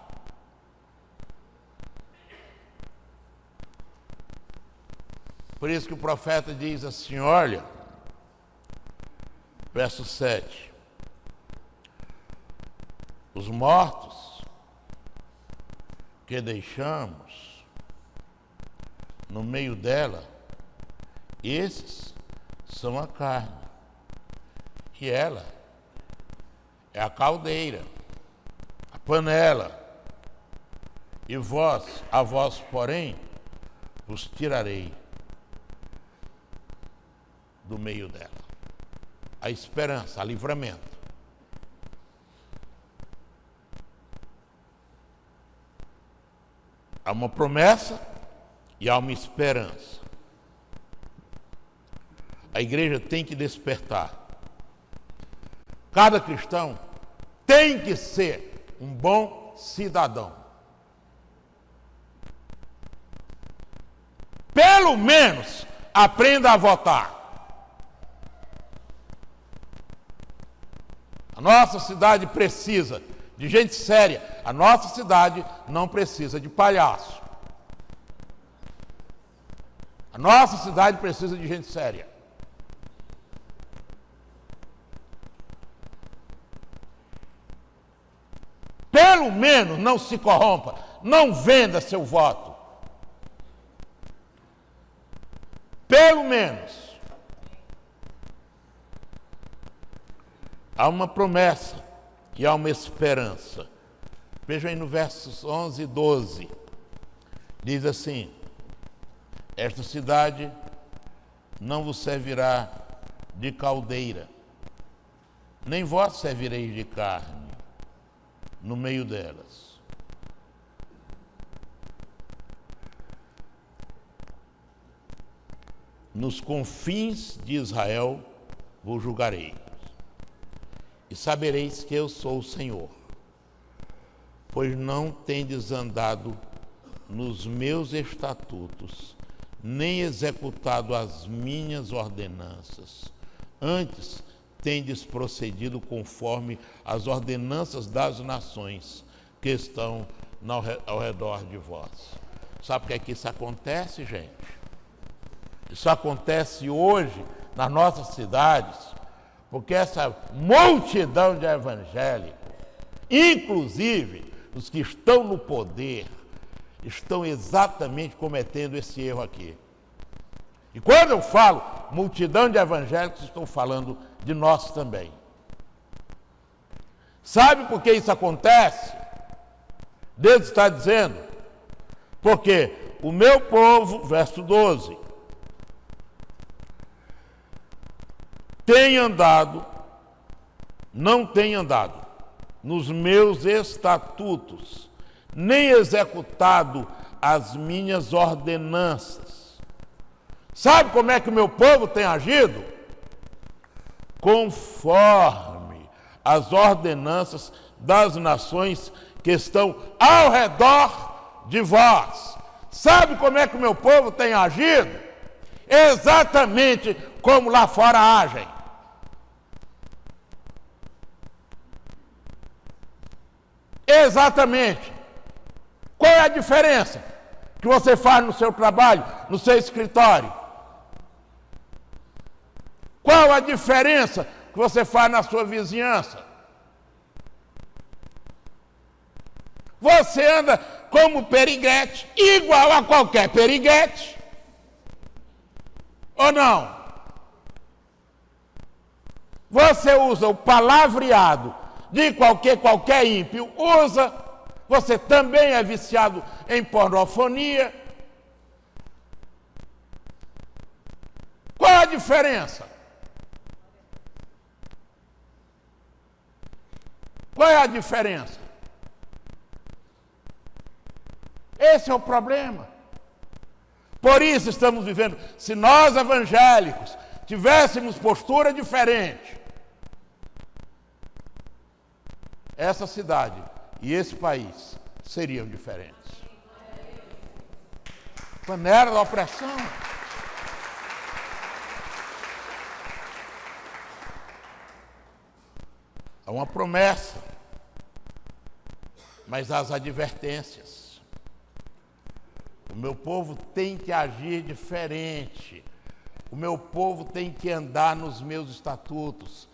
Por isso que o profeta diz assim, olha, verso 7. Os mortos que deixamos no meio dela, esses são a carne. E ela é a caldeira, a panela. E vós, a vós, porém, vos tirarei do meio dela. A esperança, a livramento. Há uma promessa e há uma esperança. A igreja tem que despertar. Cada cristão tem que ser um bom cidadão. Pelo menos aprenda a votar. A nossa cidade precisa de gente séria. A nossa cidade não precisa de palhaço. A nossa cidade precisa de gente séria. Pelo menos não se corrompa, não venda seu voto. Pelo menos. Há uma promessa e há uma esperança. Vejam aí no versos 11 e 12. Diz assim: esta cidade não vos servirá de caldeira, nem vós servireis de carne no meio delas. Nos confins de Israel vos julgarei, e sabereis que eu sou o Senhor, pois não tendes andado nos meus estatutos, nem executado as minhas ordenanças. Antes, tendes procedido conforme as ordenanças das nações que estão ao redor de vós. Sabe por que é que isso acontece, gente? Isso acontece hoje nas nossas cidades, porque essa multidão de evangélicos, inclusive os que estão no poder, estão exatamente cometendo esse erro aqui. E quando eu falo multidão de evangélicos, estou falando de nós também. Sabe por que isso acontece? Deus está dizendo, porque o meu povo, verso 12, não tem andado nos meus estatutos, nem executado as minhas ordenanças. Sabe como é que o meu povo tem agido? Conforme as ordenanças das nações que estão ao redor de vós. Sabe como é que o meu povo tem agido? Exatamente como lá fora agem. Exatamente. Qual é a diferença que você faz no seu trabalho, no seu escritório? Qual a diferença que você faz na sua vizinhança? Você anda como periguete, igual a qualquer periguete. Ou não? Você usa o palavreado de qualquer ímpio usa. Você também é viciado em pornofonia. Qual a diferença? Qual é a diferença? Esse é o problema. Por isso estamos vivendo. Se nós evangélicos tivéssemos postura diferente, essa cidade e esse país seriam diferentes. Panela da opressão. Há uma promessa, mas há as advertências. O meu povo tem que agir diferente. O meu povo tem que andar nos meus estatutos,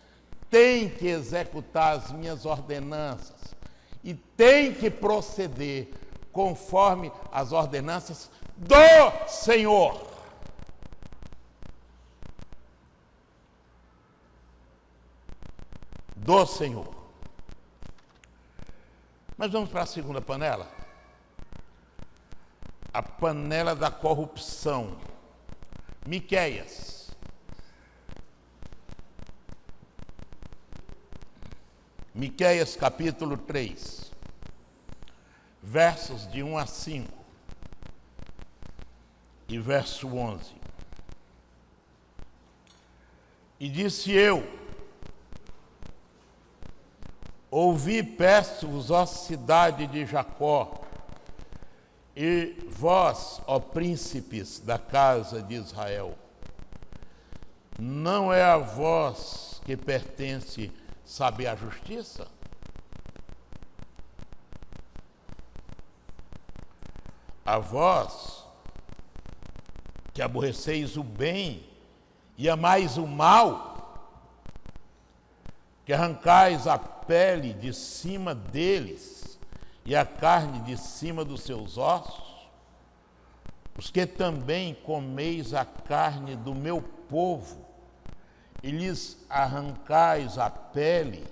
tem que executar as minhas ordenanças e tem que proceder conforme as ordenanças do Senhor. Do Senhor. Mas vamos para a segunda panela. A panela da corrupção. Miqueias. Miqueias capítulo 3, versos de 1 a 5 e verso 11. E disse eu: ouvi, peço-vos, ó cidade de Jacó, e vós, ó príncipes da casa de Israel, não é a vós que pertence saber a justiça? A vós que aborreceis o bem e amais o mal, que arrancais a pele de cima deles e a carne de cima dos seus ossos, os que também comeis a carne do meu povo, e lhes arrancais a pele,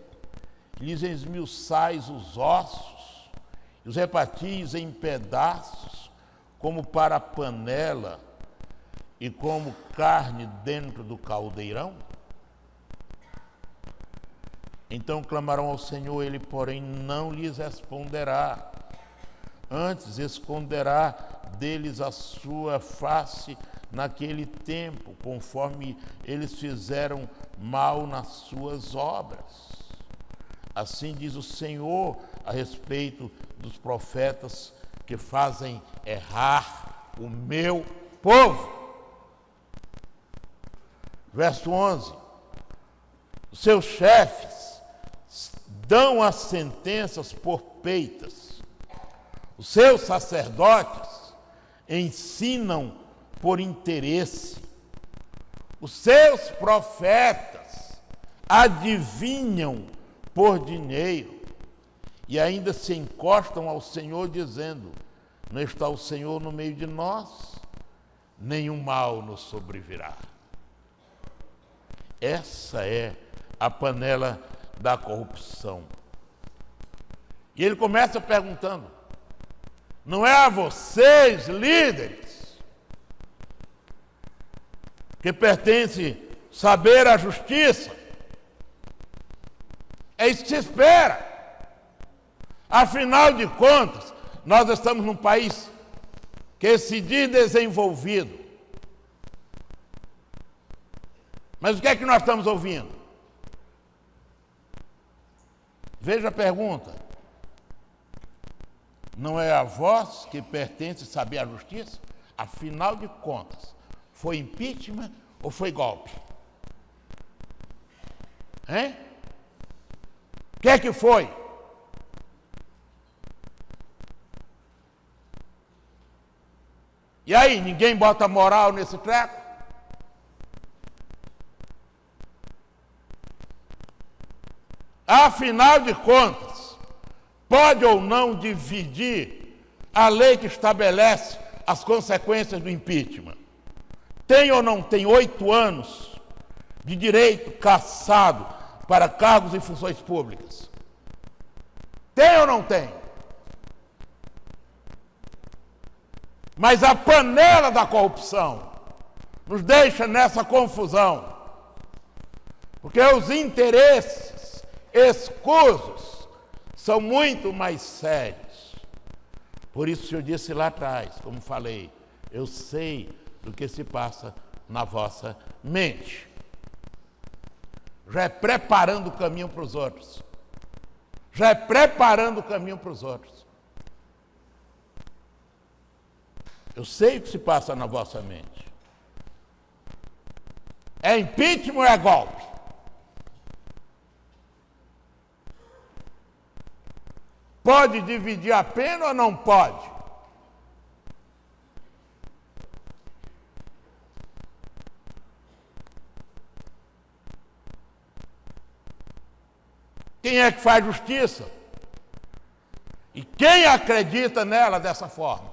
e lhes esmiuçais os ossos, e os repartis em pedaços, como para a panela, e como carne dentro do caldeirão? Então clamarão ao Senhor, ele, porém, não lhes responderá. Antes esconderá deles a sua face naquele tempo, conforme eles fizeram mal nas suas obras. Assim diz o Senhor a respeito dos profetas que fazem errar o meu povo. Verso 11. Os seus chefes dão as sentenças por peitas. Os seus sacerdotes ensinam por interesse. Os seus profetas adivinham por dinheiro e ainda se encostam ao Senhor dizendo: não está o Senhor no meio de nós, nenhum mal nos sobrevirá. Essa é a panela da corrupção. E ele começa perguntando: não é a vocês, líderes, que pertence saber a justiça? É isso que se espera. Afinal de contas, nós estamos num país que se diz desenvolvido. Mas o que é que nós estamos ouvindo? Veja a pergunta. Não é a vós que pertence saber a justiça? Afinal de contas, foi impeachment ou foi golpe? Hein? O que é que foi? E aí, ninguém bota moral nesse treco? Afinal de contas, pode ou não dividir a lei que estabelece as consequências do impeachment? Tem ou não tem 8 anos de direito cassado para cargos e funções públicas? Tem ou não tem? Mas a panela da corrupção nos deixa nessa confusão, porque os interesses escusos são muito mais sérios. Por isso eu disse lá atrás, como falei, eu sei do que se passa na vossa mente. Já é preparando o caminho para os outros. Já é preparando o caminho para os outros. Eu sei o que se passa na vossa mente. É impeachment ou é golpe? Pode dividir a pena ou não pode? Quem é que faz justiça? E quem acredita nela dessa forma?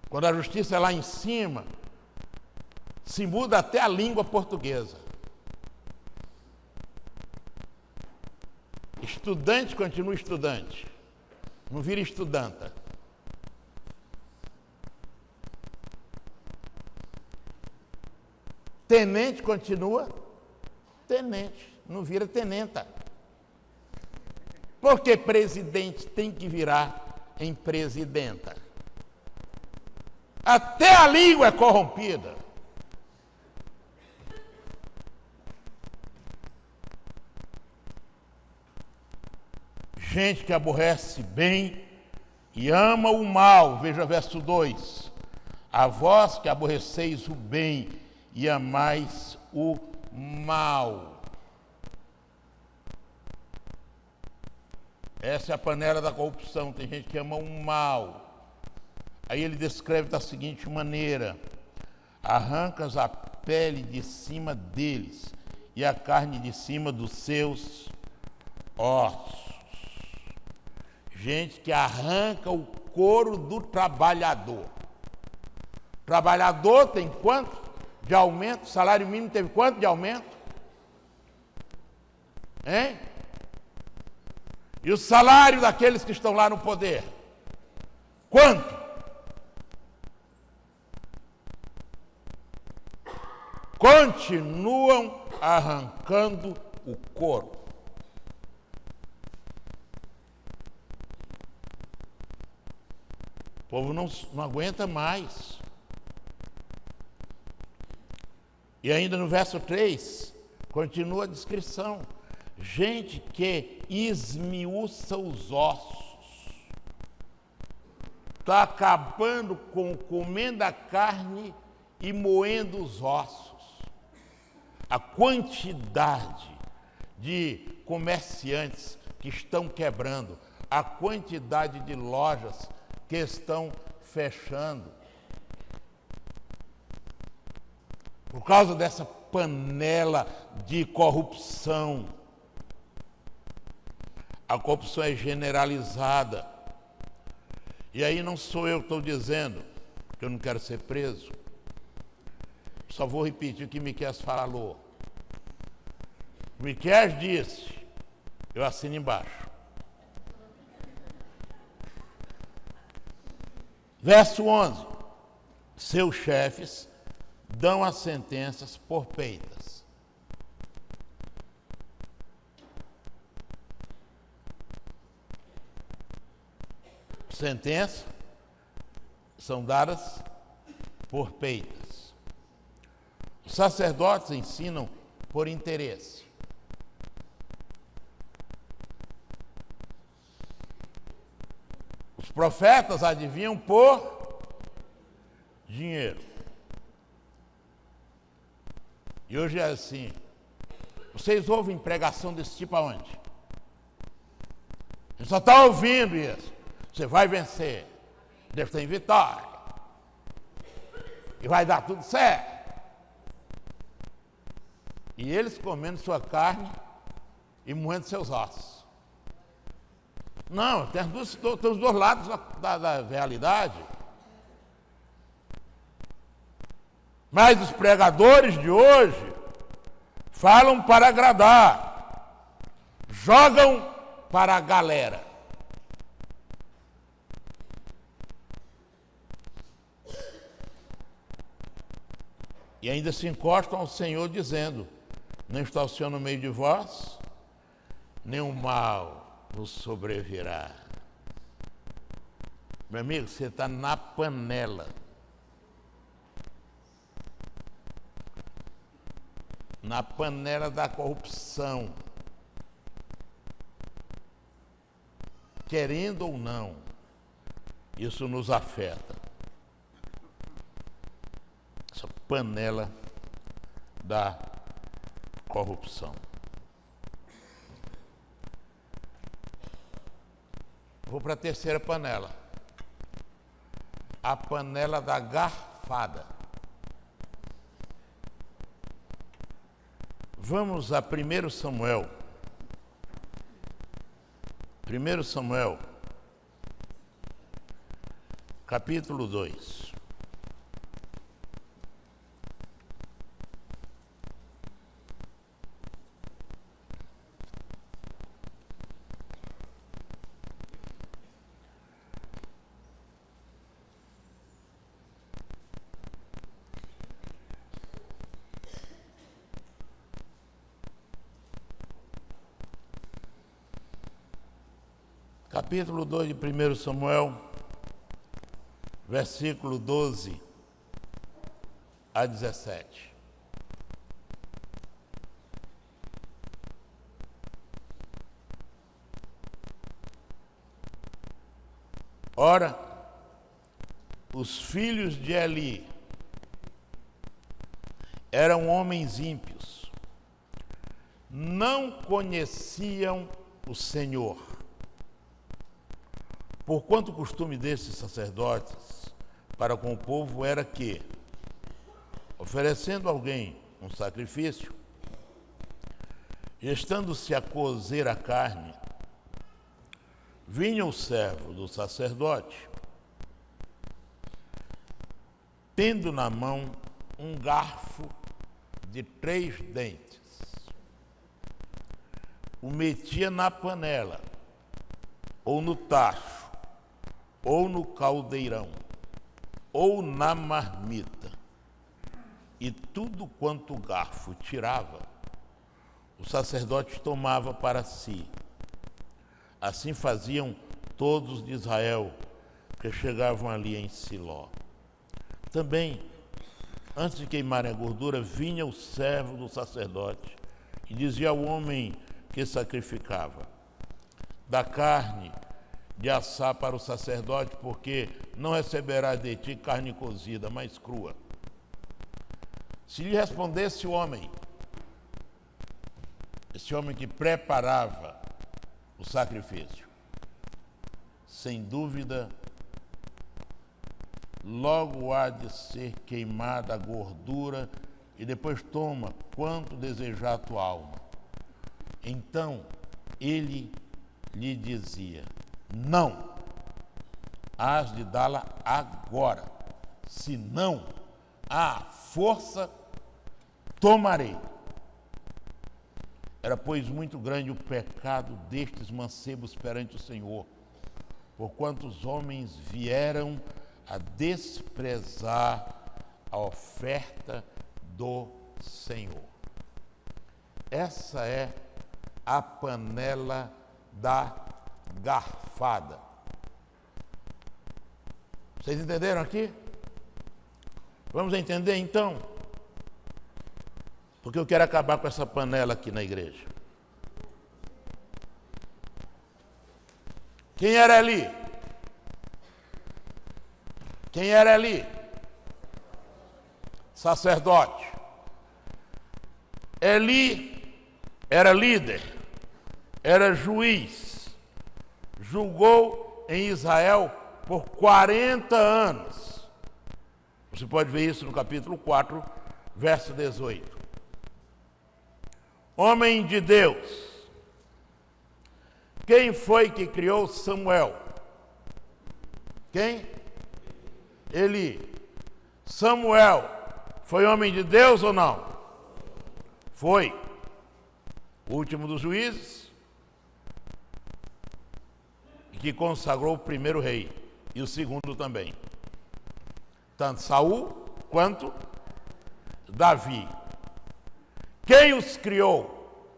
Quando a justiça é lá em cima, se muda até a língua portuguesa. Estudante continua estudante, não vira estudanta. Tenente continua tenente, não vira tenenta. Porque presidente tem que virar em presidenta. Até a língua é corrompida. Gente que aborrece bem e ama o mal, veja verso 2. A vós que aborreceis o bem e amais o mal. Essa é a panela da corrupção. Tem gente que ama o mal. Aí ele descreve da seguinte maneira: arrancas a pele de cima deles e a carne de cima dos seus ossos. Gente que arranca o couro do trabalhador. O trabalhador tem quanto de aumento? O salário mínimo teve quanto de aumento? Hein? E o salário daqueles que estão lá no poder? Quanto? Continuam arrancando o couro. O povo não aguenta mais. E ainda no verso 3, continua a descrição. Gente que esmiuça os ossos. Está acabando com comendo a carne e moendo os ossos. A quantidade de comerciantes que estão quebrando, a quantidade de lojas que estão fechando, por causa dessa panela de corrupção. A corrupção é generalizada. E aí não sou eu que estou dizendo que eu não quero ser preso. Só vou repetir o que Miqueias falou. Miqueias disse, eu assino embaixo. Verso 11. Seus chefes dão as sentenças por peitas. Sentenças são dadas por peitas. Os sacerdotes ensinam por interesse. Os profetas adivinham por dinheiro. E hoje é assim. Vocês ouvem pregação desse tipo aonde? Você só está ouvindo isso. Você vai vencer. Deus tem vitória. E vai dar tudo certo. E eles comendo sua carne e moendo seus ossos. Não, tem os dois lados da realidade. Mas os pregadores de hoje falam para agradar, jogam para a galera. E ainda se encostam ao Senhor dizendo: não está o Senhor no meio de vós? nenhum mal vos sobrevirá. Meu amigo, você está na panela. Na panela da corrupção. Querendo ou não, isso nos afeta. Essa panela da corrupção. Vou para a terceira panela. A panela da garfada. Vamos a 1 Samuel. 1 Samuel, capítulo 2. Capítulo 2 de 1 Samuel, versículo 12 a 17. Ora, os filhos de Eli eram homens ímpios, não conheciam o Senhor. Porquanto o costume desses sacerdotes para com o povo era que, oferecendo a alguém um sacrifício, estando-se a cozer a carne, vinha o servo do sacerdote, tendo na mão um garfo de 3 dentes, o metia na panela, ou no tacho, ou no caldeirão, ou na marmita, e tudo quanto o garfo tirava, o sacerdote tomava para si. Assim faziam todos de Israel que chegavam ali em Siló. Também, antes de queimarem a gordura, vinha o servo do sacerdote e dizia ao homem que sacrificava: da carne de assar para o sacerdote, porque não receberás de ti carne cozida, mas crua. Se lhe respondesse o homem, esse homem que preparava o sacrifício, sem dúvida, logo há de ser queimada a gordura, e depois toma quanto desejar a tua alma. Então ele lhe dizia: não, hás de dá-la agora, senão à força tomarei. Era, pois, muito grande o pecado destes mancebos perante o Senhor, porquanto os homens vieram a desprezar a oferta do Senhor. Essa é a panela da garfada. Vocês entenderam aqui? Vamos entender então? Porque eu quero acabar com essa panela aqui na igreja. Quem era Eli? Quem era Eli? Sacerdote. Eli era líder, era juiz, julgou em Israel por 40 anos. Você pode ver isso no capítulo 4, verso 18. Homem de Deus. Quem foi que criou Samuel? Quem? Eli. Samuel foi homem de Deus ou não? Foi. O último dos juízes, que consagrou o primeiro rei e o segundo também. Tanto Saul quanto Davi. Quem os criou?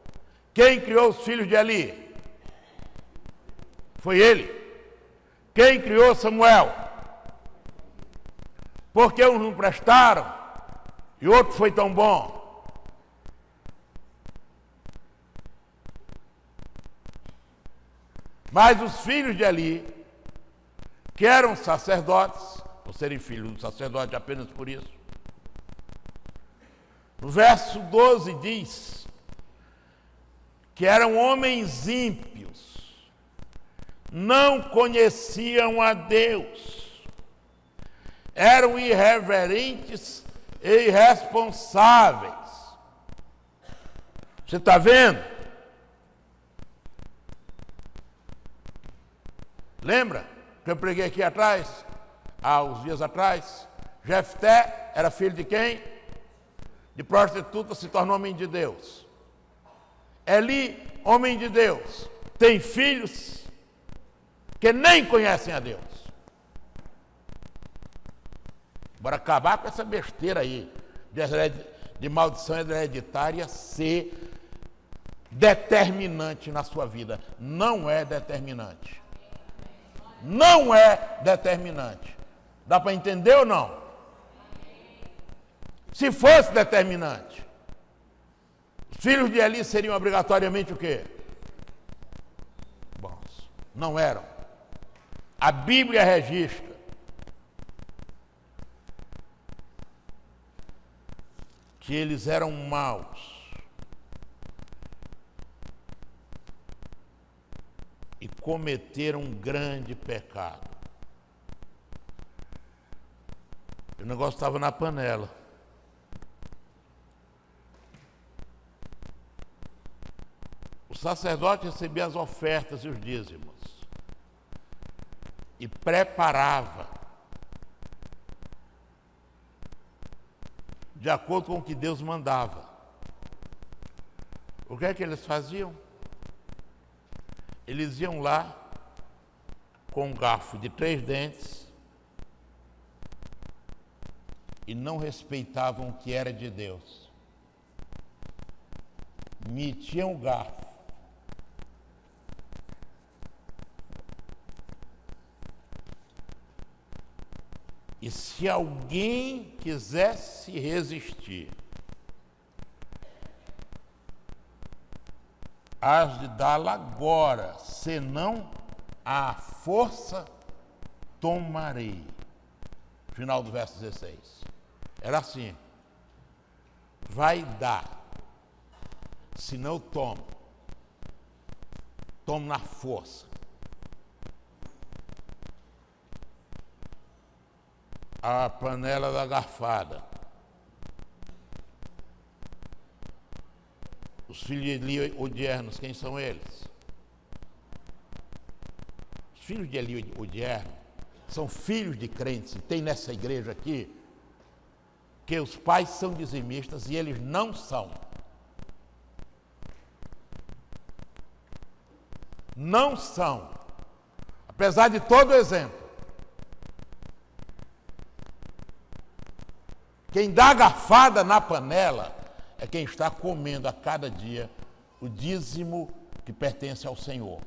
Quem criou os filhos de Eli? Foi ele. Quem criou Samuel? Porque uns não prestaram e outro foi tão bom. Mas os filhos de Eli, que eram sacerdotes, por serem filhos do sacerdote apenas por isso, no verso 12 diz que eram homens ímpios, não conheciam a Deus, eram irreverentes e irresponsáveis. Você está vendo? Lembra que eu preguei aqui atrás, há uns dias atrás? Jefté era filho de quem? De prostituta, se tornou homem de Deus. Eli, homem de Deus, tem filhos que nem conhecem a Deus. Bora acabar com essa besteira aí de maldição hereditária ser determinante na sua vida. Não é determinante. Não é determinante. Dá para entender ou não? Se fosse determinante, os filhos de Eli seriam obrigatoriamente o quê? Bons. Não eram. A Bíblia registra que eles eram maus e cometeram um grande pecado. O negócio estava na panela. O sacerdote recebia as ofertas e os dízimos e preparava de acordo com o que Deus mandava. O que é que eles faziam? Eles iam lá com um garfo de 3 dentes e não respeitavam o que era de Deus. Metiam o garfo. E se alguém quisesse resistir, hás de dá-la agora, senão a força tomarei. Final do verso 16. Era assim. Vai dar, senão eu tomo. Tomo na força. A panela da garfada. Os filhos de Eli odiernos, quem são eles? Os filhos de Eli odierno são filhos de crentes, e tem nessa igreja aqui que os pais são dizimistas e eles não são. Não são. Apesar de todo o exemplo. Quem dá garfada na panela é quem está comendo a cada dia o dízimo que pertence ao Senhor.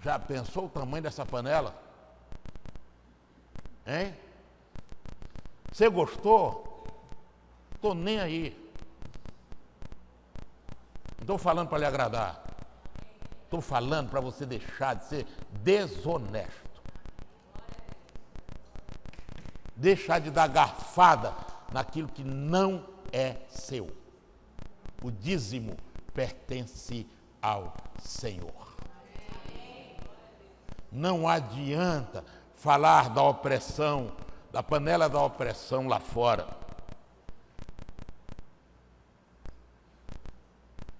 Já pensou o tamanho dessa panela? Hein? Você gostou? Estou nem aí. Não estou falando para lhe agradar. Estou falando para você deixar de ser desonesto. Deixar de dar garfada naquilo que não é seu. O dízimo pertence ao Senhor. Não adianta falar da opressão, da panela da opressão lá fora.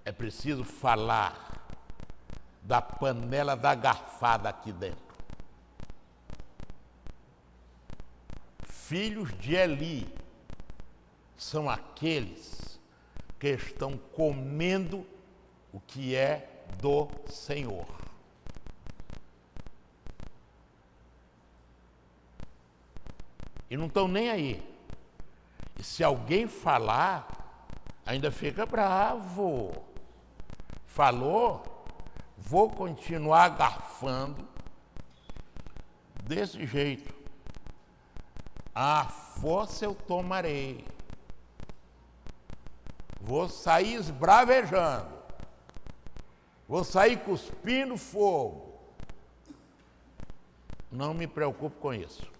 É preciso falar da panela da garfada aqui dentro. Filhos de Eli são aqueles que estão comendo o que é do Senhor. E não estão nem aí. E se alguém falar, ainda fica bravo. Falou, vou continuar garfando desse jeito. A força eu tomarei. Vou sair esbravejando. Vou sair cuspindo fogo. Não me preocupo com isso.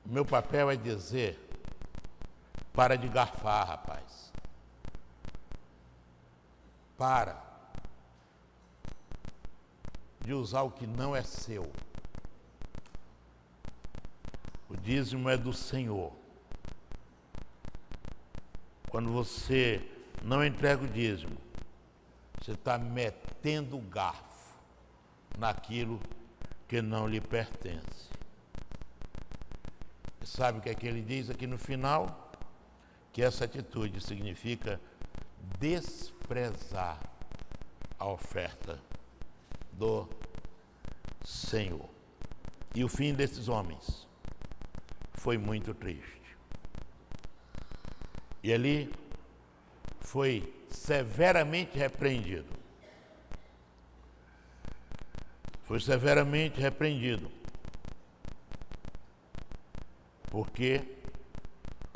Meu papel é dizer: para de garfar, rapaz. Para de usar o que não é seu. O dízimo é do Senhor. Quando você não entrega o dízimo, você está metendo o garfo naquilo que não lhe pertence. E sabe o que é que ele diz aqui no final? Que essa atitude significa desprezar a oferta do Senhor. E o fim desses homens foi muito triste. E ali foi severamente repreendido. Foi severamente repreendido. Porque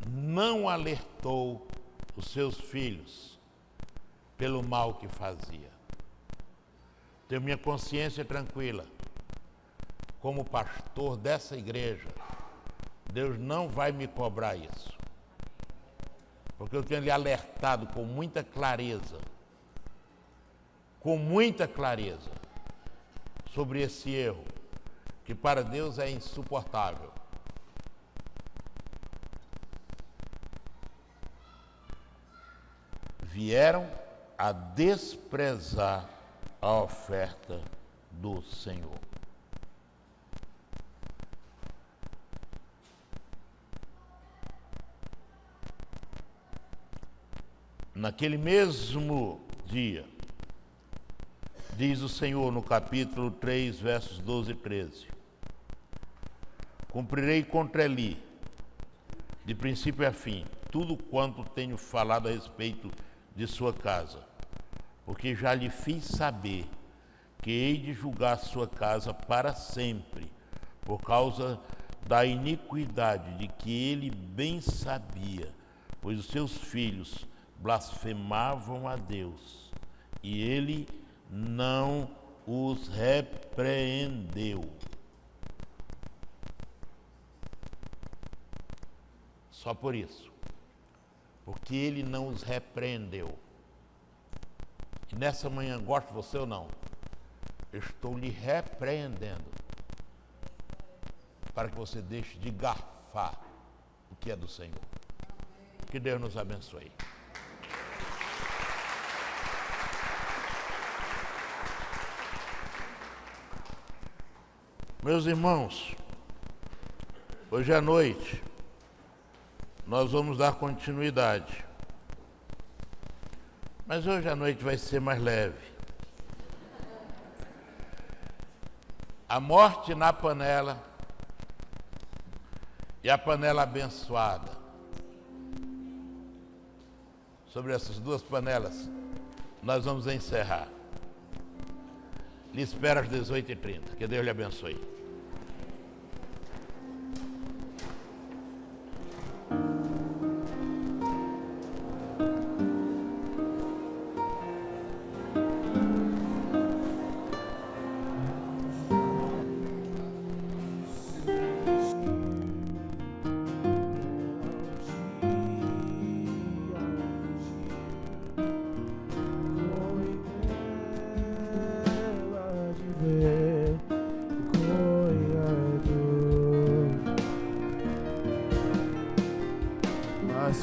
não alertou os seus filhos pelo mal que fazia. Tenho minha consciência tranquila. Como pastor dessa igreja, Deus não vai me cobrar isso. Porque eu tenho lhe alertado com muita clareza, sobre esse erro, que para Deus é insuportável. Vieram a desprezar a oferta do Senhor. Naquele mesmo dia, diz o Senhor no capítulo 3, versos 12 e 13: cumprirei contra Eli, de princípio a fim, tudo quanto tenho falado a respeito de sua casa, porque já lhe fiz saber que hei de julgar sua casa para sempre, por causa da iniquidade de que ele bem sabia, pois os seus filhos blasfemavam a Deus, e ele não os repreendeu. Só por isso, porque ele não os repreendeu. E nessa manhã, goste você ou não, eu estou lhe repreendendo, para que você deixe de garfar o que é do Senhor. Que Deus nos abençoe. Meus irmãos, hoje à noite nós vamos dar continuidade, mas hoje à noite vai ser mais leve. A morte na panela e a panela abençoada. Sobre essas duas panelas nós vamos encerrar. Lhe espero às 18h30. Que Deus lhe abençoe.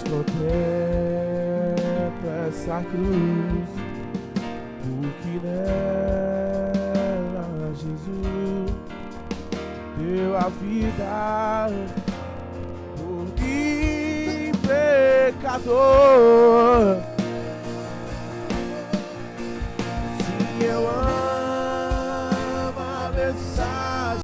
Contempla essa cruz, porque nela Jesus deu a vida por mim, pecador. Sim, eu amo a mensagem